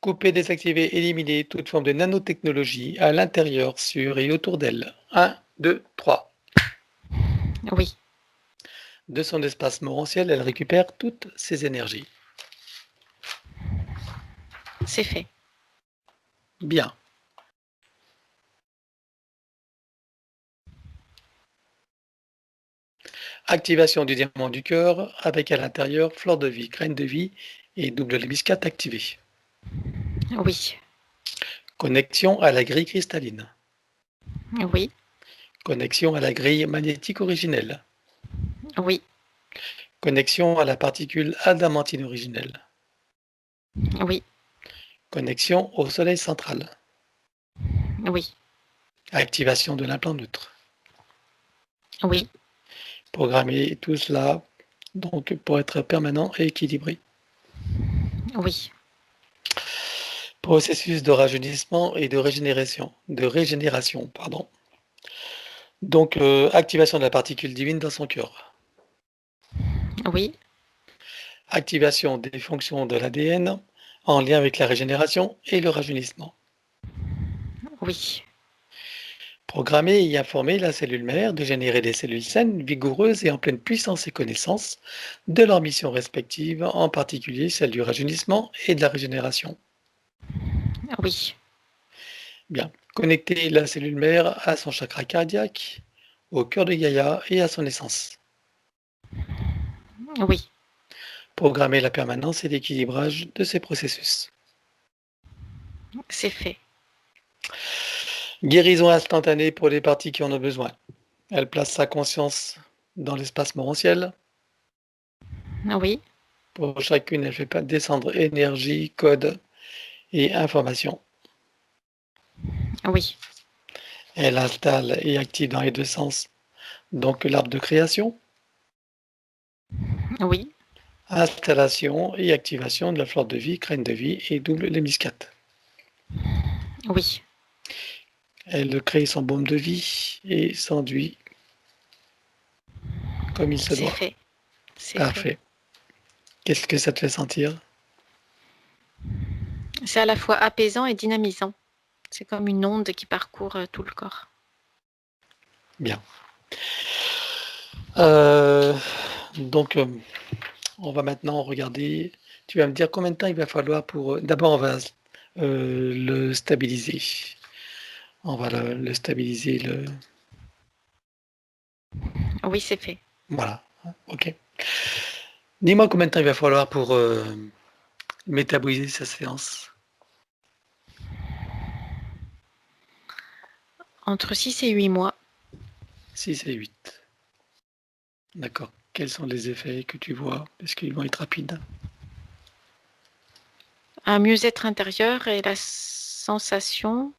Couper, désactiver, éliminer toute forme de nanotechnologie à l'intérieur, sur et autour d'elle. 1, 2, 3. oui, De son espace morantiel, elle récupère toutes ses énergies. c'est fait. Bien. Activation du diamant du cœur avec à l'intérieur fleur de vie, graine de vie et double lébiscate activée. Oui, Connexion à la grille cristalline. oui, Connexion à la grille magnétique originelle. oui, Connexion à la particule adamantine originelle. oui, Connexion au soleil central. oui, Activation de l'implant neutre. oui, Programmer tout cela donc pour être permanent et équilibré. oui, Processus de rajeunissement et de régénération, pardon. Donc activation de la particule divine dans son cœur. oui, Activation des fonctions de l'ADN en lien avec la régénération et le rajeunissement. oui, Programmer et informer la cellule mère de générer des cellules saines, vigoureuses et en pleine puissance et connaissance de leurs missions respectives, en particulier celle du rajeunissement et de la régénération. oui, Bien. Connecter la cellule mère à son chakra cardiaque, au cœur de Gaïa et à son essence. oui, Programmer la permanence et l'équilibrage de ces processus. c'est fait. Guérison instantanée pour les parties qui en ont besoin. Elle place sa conscience dans l'espace morantiel. Oui, Pour chacune, elle fait pas descendre énergie, code et information. oui, Elle installe et active dans les deux sens donc l'arbre de création, oui, installation et activation de la fleur de vie, graine de vie et double lémiscate. oui, Elle crée son baume de vie et s'enduit comme il se c'est doit. fait. C'est fait. Parfait. Qu'est-ce que ça te fait sentir? C'est à la fois apaisant et dynamisant. C'est comme une onde qui parcourt tout le corps. Bien. Euh, donc, on va maintenant regarder. Tu vas me dire combien de temps il va falloir pour. D'abord, on va le stabiliser. On va le stabiliser. Oui, c'est fait. Voilà. OK. Dis-moi combien de temps il va falloir pour métaboliser sa séance. Entre 6 et 8 mois. 6 et 8. D'accord. Quels sont les effets que tu vois? Est-ce qu'ils vont être rapides? Un mieux-être intérieur et la sensation,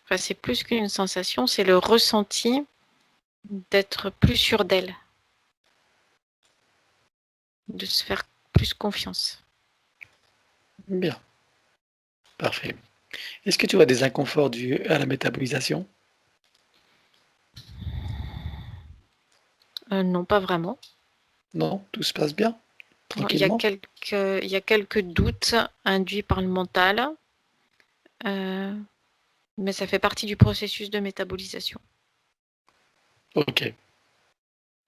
enfin c'est plus qu'une sensation, c'est le ressenti d'être plus sûr d'elle, de se faire plus confiance. Bien. Parfait. Est-ce que tu as des inconforts dus à la métabolisation? Non, pas vraiment. Non, tout se passe bien, Non, tranquillement. il y a quelques doutes induits par le mental, mais ça fait partie du processus de métabolisation. Ok.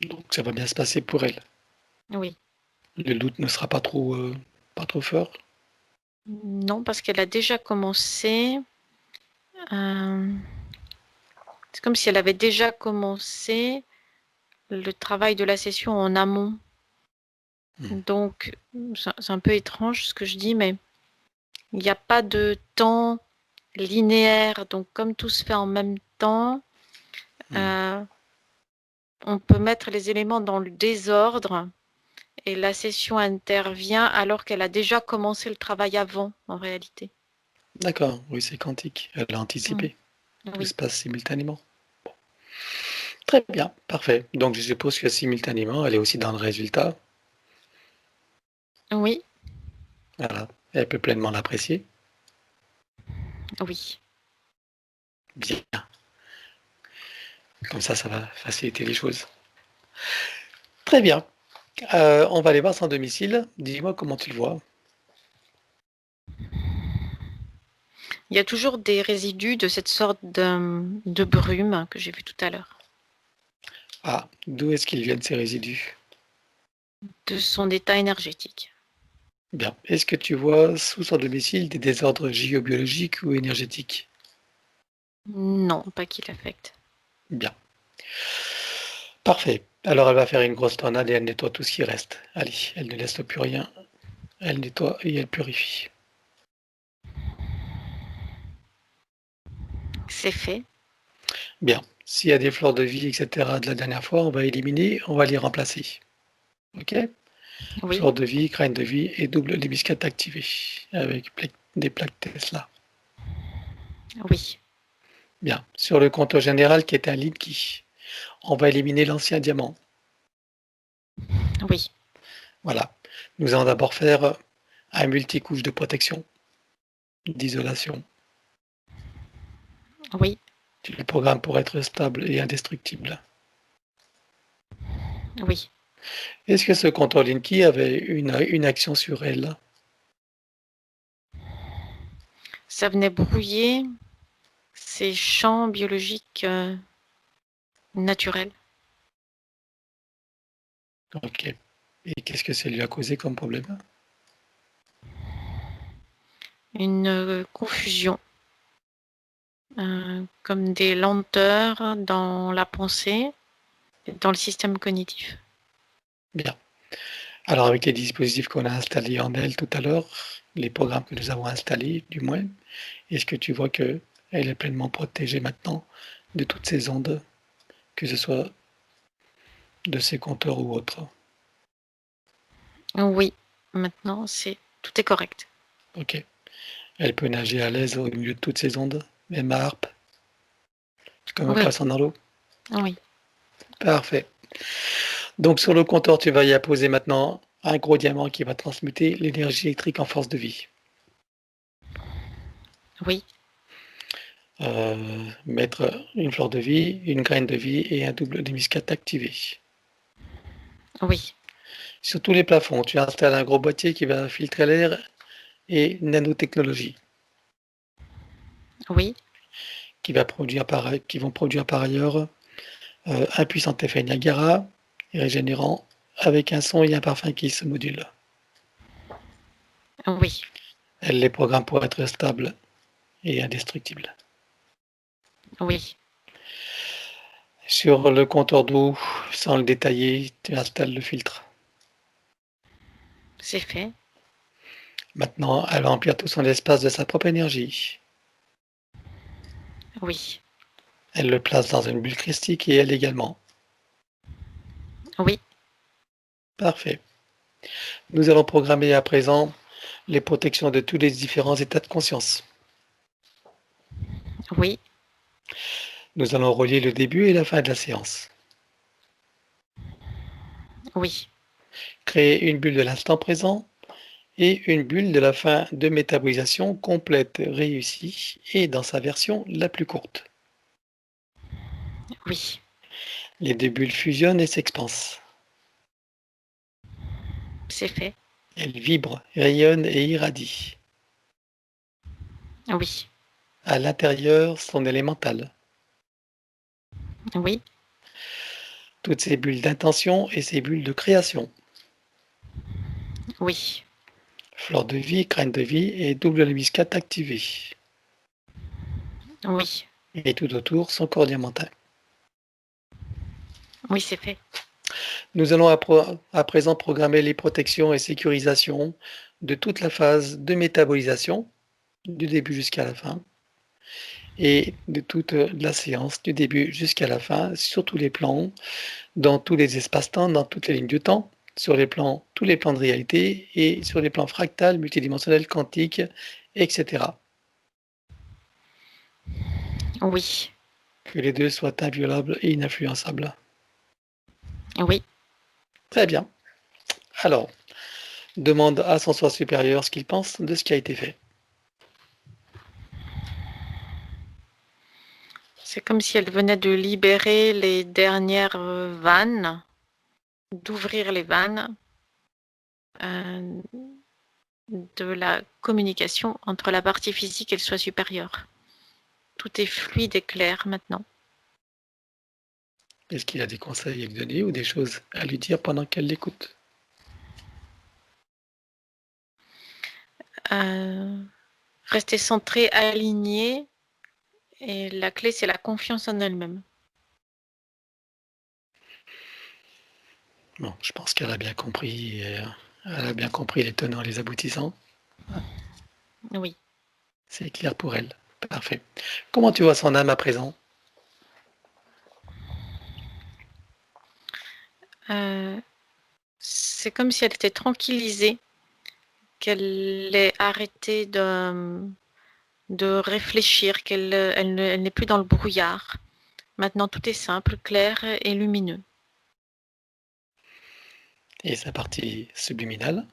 Donc ça va bien se passer pour elle. Oui. Le doute ne sera pas trop fort. Non, parce qu'elle a déjà commencé. C'est comme si elle avait déjà commencé le travail de la session en amont. Donc, c'est un peu étrange ce que je dis, mais il n'y a pas de temps linéaire. Donc, comme tout se fait en même temps, on peut mettre les éléments dans le désordre et la session intervient alors qu'elle a déjà commencé le travail avant, en réalité. D'accord, oui, c'est quantique. Elle a anticipé. Tout se Oui. passe simultanément. Très bien, parfait. Donc je suppose que simultanément, elle est aussi dans le résultat. Oui, Voilà. Elle peut pleinement l'apprécier. oui. Bien. Comme ça va faciliter les choses. Très bien. On va aller voir son domicile. Dis-moi comment tu le vois. Il y a toujours des résidus de cette sorte de brume que j'ai vu tout à l'heure. Ah, d'où est-ce qu'ils viennent ces résidus? De son état énergétique. Bien. Est-ce que tu vois sous son domicile des désordres géobiologiques ou énergétiques? Non, pas qui l'affecte. Bien. Parfait. Alors elle va faire une grosse tornade et elle nettoie tout ce qui reste. Allez, elle ne laisse plus rien. Elle nettoie et elle purifie. C'est fait. Bien. S'il y a des fleurs de vie, etc. de la dernière fois, on va éliminer, on va les remplacer. OK? Oui, Fleurs de vie, graines de vie et double lémiscate activé avec des plaques Tesla. oui, Bien. Sur le compteur général qui est un lead key, on va éliminer l'ancien diamant. oui, Voilà. Nous allons d'abord faire un multicouche de protection, d'isolation. oui, Tu le programmes pour être stable et indestructible. oui. Est-ce que ce compteur Linky avait une action sur elle? Ça venait brouiller ces champs biologiques naturels. Ok. Et qu'est-ce que ça lui a causé comme problème? Une confusion, comme des lenteurs dans la pensée, dans le système cognitif. Bien. Alors avec les dispositifs qu'on a installés en elle tout à l'heure, les programmes que nous avons installés du moins, est-ce que tu vois que elle est pleinement protégée maintenant de toutes ces ondes, que ce soit de ces compteurs ou autres? Oui, maintenant, tout est correct. Ok. Elle peut nager à l'aise au milieu de toutes ces ondes, même à harpe, comme un Oui, poisson dans l'eau. oui, Parfait. Donc sur le compteur, tu vas y apposer maintenant un gros diamant qui va transmuter l'énergie électrique en force de vie. oui, Mettre une fleur de vie, une graine de vie et un double démiscate activé. oui, Sur tous les plafonds, tu installes un gros boîtier qui va filtrer l'air et nanotechnologie, oui, qui vont produire par ailleurs un puissant effet Niagara et régénérant, avec un son et un parfum qui se modulent. Oui, Elle les programme pour être stables et indestructibles. oui, Sur le compteur d'eau, sans le détailler, tu installes le filtre. c'est fait. Maintenant, elle remplit tout son espace de sa propre énergie. Oui, Elle le place dans une bulle christique et elle également. oui, Parfait. Nous allons programmer à présent les protections de tous les différents états de conscience. oui, Nous allons relier le début et la fin de la séance. oui, Créer une bulle de l'instant présent et une bulle de la fin de métabolisation complète, réussie et dans sa version la plus courte. oui, Les deux bulles fusionnent et s'expansent. c'est fait. Elles vibrent, rayonnent et irradient. Oui, À l'intérieur, son élémental. oui, Toutes ces bulles d'intention et ces bulles de création. oui, Fleur de vie, graine de vie et double lémiscate activée. oui, Et tout autour, son corps diamantin. oui, c'est fait. Nous allons à présent programmer les protections et sécurisations de toute la phase de métabolisation, du début jusqu'à la fin, et de toute la séance, du début jusqu'à la fin, sur tous les plans, dans tous les espaces-temps, dans toutes les lignes de temps, sur les plans, tous les plans de réalité et sur les plans fractales, multidimensionnels, quantiques, etc. Oui, Que les deux soient inviolables et ininfluençables. oui. Très bien. Alors, demande à son soi supérieur ce qu'il pense de ce qui a été fait. C'est comme si elle venait de libérer les dernières vannes, d'ouvrir les vannes euh, de la communication entre la partie physique et le soi supérieur. Tout est fluide et clair maintenant. Est-ce qu'il a des conseils à lui donner ou des choses à lui dire pendant qu'elle l'écoute? Rester centré, aligné, et la clé, c'est la confiance en elle-même. Bon, je pense qu'elle a bien compris, elle a bien compris les tenants et les aboutissants. Oui. C'est clair pour elle. Parfait. Comment tu vois son âme à présent? C'est comme si elle était tranquillisée, qu'elle ait arrêté de réfléchir, elle n'est plus dans le brouillard. Maintenant, tout est simple, clair et lumineux. Et sa partie subliminale?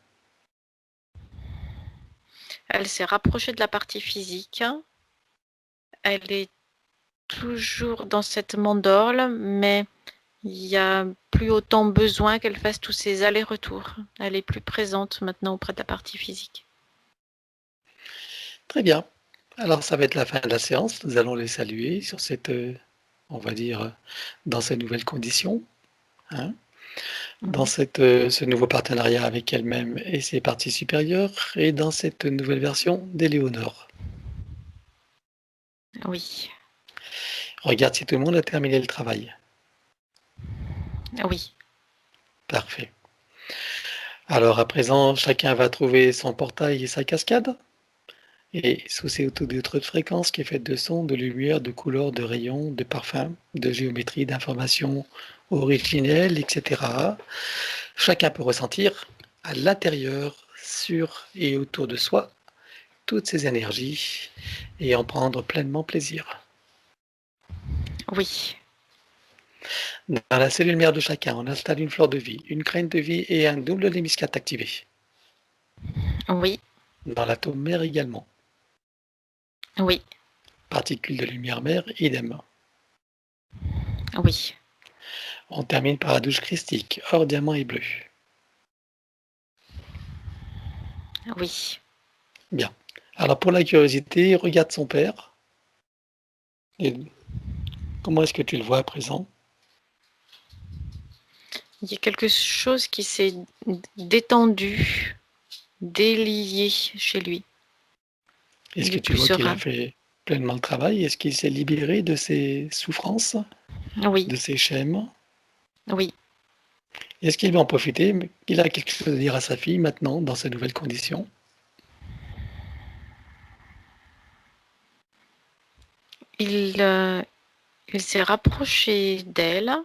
Elle s'est rapprochée de la partie physique. Elle est toujours dans cette mandorle, mais il n'y a plus autant besoin qu'elle fasse tous ces allers-retours. Elle est plus présente maintenant auprès de la partie physique. Très bien. Alors, ça va être la fin de la séance. Nous allons les saluer sur cette, on va dire, dans ces nouvelles conditions, hein, dans ce nouveau partenariat avec elle-même et ses parties supérieures, et dans cette nouvelle version d'Éléonore. Oui, Regarde si tout le monde a terminé le travail. oui, Parfait. Alors à présent, chacun va trouver son portail et sa cascade. Et sous ces d'autres fréquences qui est faite de sons, de lumière, de couleurs, de rayons, de parfums, de géométrie, d'informations originelles, etc. Chacun peut ressentir à l'intérieur, sur et autour de soi, toutes ces énergies et en prendre pleinement plaisir. oui, Dans la cellule mère de chacun, on installe une fleur de vie, une graine de vie et un double lémiscate activé. oui, Dans l'atome mère également. oui, Particules de lumière mère, idem. oui, On termine par la douche christique, or diamant et bleu. oui. Bien. Alors pour la curiosité, regarde son père. Et comment est-ce que tu le vois à présent? Il y a quelque chose qui s'est détendu, délié chez lui. Est-ce Il que est tu plus vois qu'il a serein. fait pleinement le travail? Est-ce qu'il s'est libéré de ses souffrances, Oui, de ses schèmes? oui. Est-ce qu'il va en profiter? Il a quelque chose à dire à sa fille maintenant, dans ces nouvelles conditions? Il, il s'est rapproché d'elle.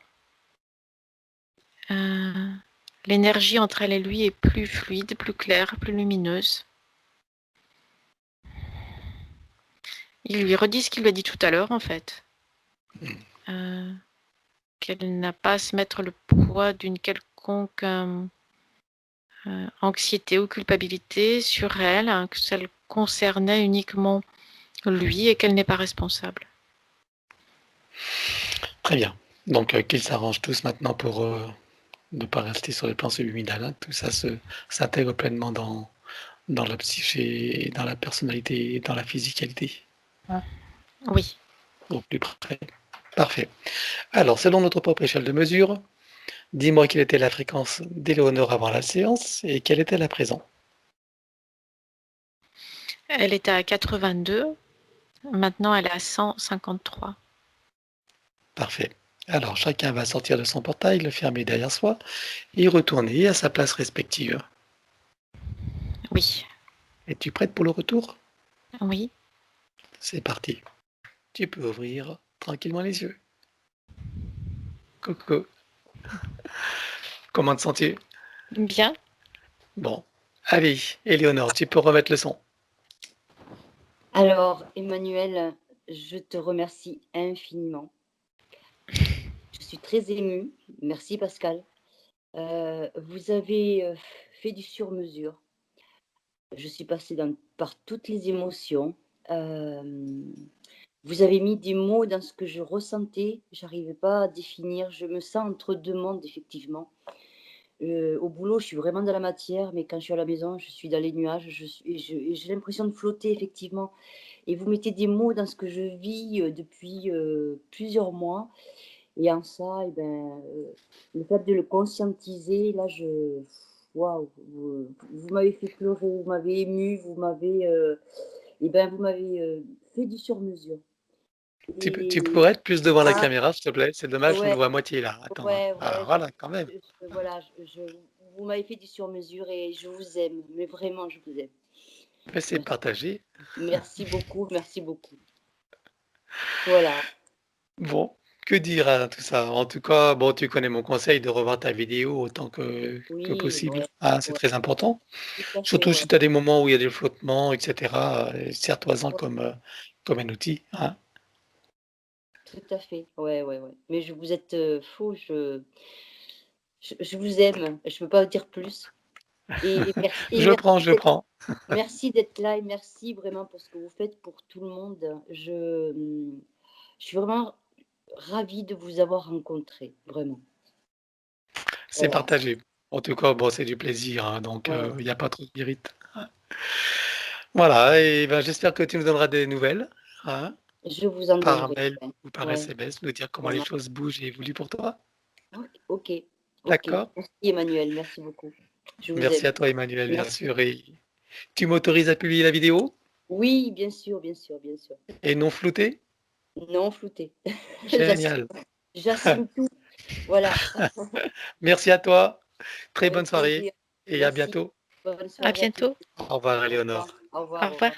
L'énergie entre elle et lui est plus fluide, plus claire, plus lumineuse. Il lui redit ce qu'il lui a dit tout à l'heure, en fait. Qu'elle n'a pas à se mettre le poids d'une quelconque anxiété ou culpabilité sur elle, hein, que ça le concernait uniquement lui et qu'elle n'est pas responsable. Très bien. Donc, qu'ils s'arrangent tous maintenant pour ne pas rester sur le plan subliminal, hein. Tout ça s'intègre pleinement dans la psyché, dans la personnalité, dans la physicalité. Oui. Au plus près. Parfait. Alors, selon notre propre échelle de mesure, dis-moi quelle était la fréquence d'Éléonore avant la séance et quelle était à présent. Elle était à 82. Maintenant, elle est à 153. Parfait. Alors, chacun va sortir de son portail, le fermer derrière soi et retourner à sa place respective. Oui. Es-tu prête pour le retour? Oui. C'est parti. Tu peux ouvrir tranquillement les yeux. Coucou. Comment te sens-tu? Bien. Bon. Allez, Éléonore, tu peux remettre le son. Alors, Emmanuel, je te remercie infiniment. Je suis très émue. Merci, Pascal. Vous avez fait du sur-mesure. Je suis passée par toutes les émotions. Vous avez mis des mots dans ce que je ressentais. J'arrivais pas à définir. Je me sens entre deux mondes, effectivement. Au boulot, je suis vraiment dans la matière, mais quand je suis à la maison, je suis dans les nuages. Et j'ai l'impression de flotter, effectivement. Et vous mettez des mots dans ce que je vis depuis plusieurs mois. Et en ça, eh ben, le fait de le conscientiser, là, waouh, vous m'avez fait pleurer, vous m'avez ému, vous m'avez fait du sur-mesure. Tu Et pourrais être plus devant la ah, caméra, s'il te plaît? C'est dommage, je me ouais, vois à moitié là. Attends, hein. ouais, Alors voilà, quand même. voilà, vous m'avez fait du sur-mesure et je vous aime, mais vraiment, je vous aime. Mais c'est Merci, partagé. merci beaucoup, merci beaucoup. Voilà, Bon, que dire à tout ça? En tout cas, bon, tu connais mon conseil de revoir ta vidéo autant que oui, possible. ouais, Ah, c'est ouais, très important. tout à fait, Surtout ouais. si tu as des moments où il y a des flottements, etc. Sers-toi-en comme un outil, hein. Tout à fait, ouais, ouais, ouais. Mais vous êtes faux, je vous aime, je peux pas dire plus. Et Je prends. merci d'être là et merci vraiment pour ce que vous faites pour tout le monde. Je suis vraiment ravie de vous avoir rencontré, vraiment. C'est Voilà, partagé. En tout cas, bon, c'est du plaisir, hein, donc ouais. il y a pas trop de mérite. Voilà, et ben, j'espère que tu nous donneras des nouvelles, hein, Je vous en par donnerai. mail Ouais, ou par ouais, SMS, nous dire comment ça les marche. choses bougent et évoluent pour toi. Ok, ok. D'accord? Merci Emmanuel, merci beaucoup. Je vous Merci aime. à toi, Emmanuel, bien Merci. sûr. Et tu m'autorises à publier la vidéo Oui, bien sûr, bien sûr, bien sûr. et non floutée? Non flouté. J'assume, Génial. j'assume tout. Voilà. Merci à toi. Très bonne Avec soirée plaisir. et à Merci. bientôt. Bonne À soirée à tous. bientôt. Au revoir, Au revoir. Éléonore. Au Au revoir. Au revoir. revoir.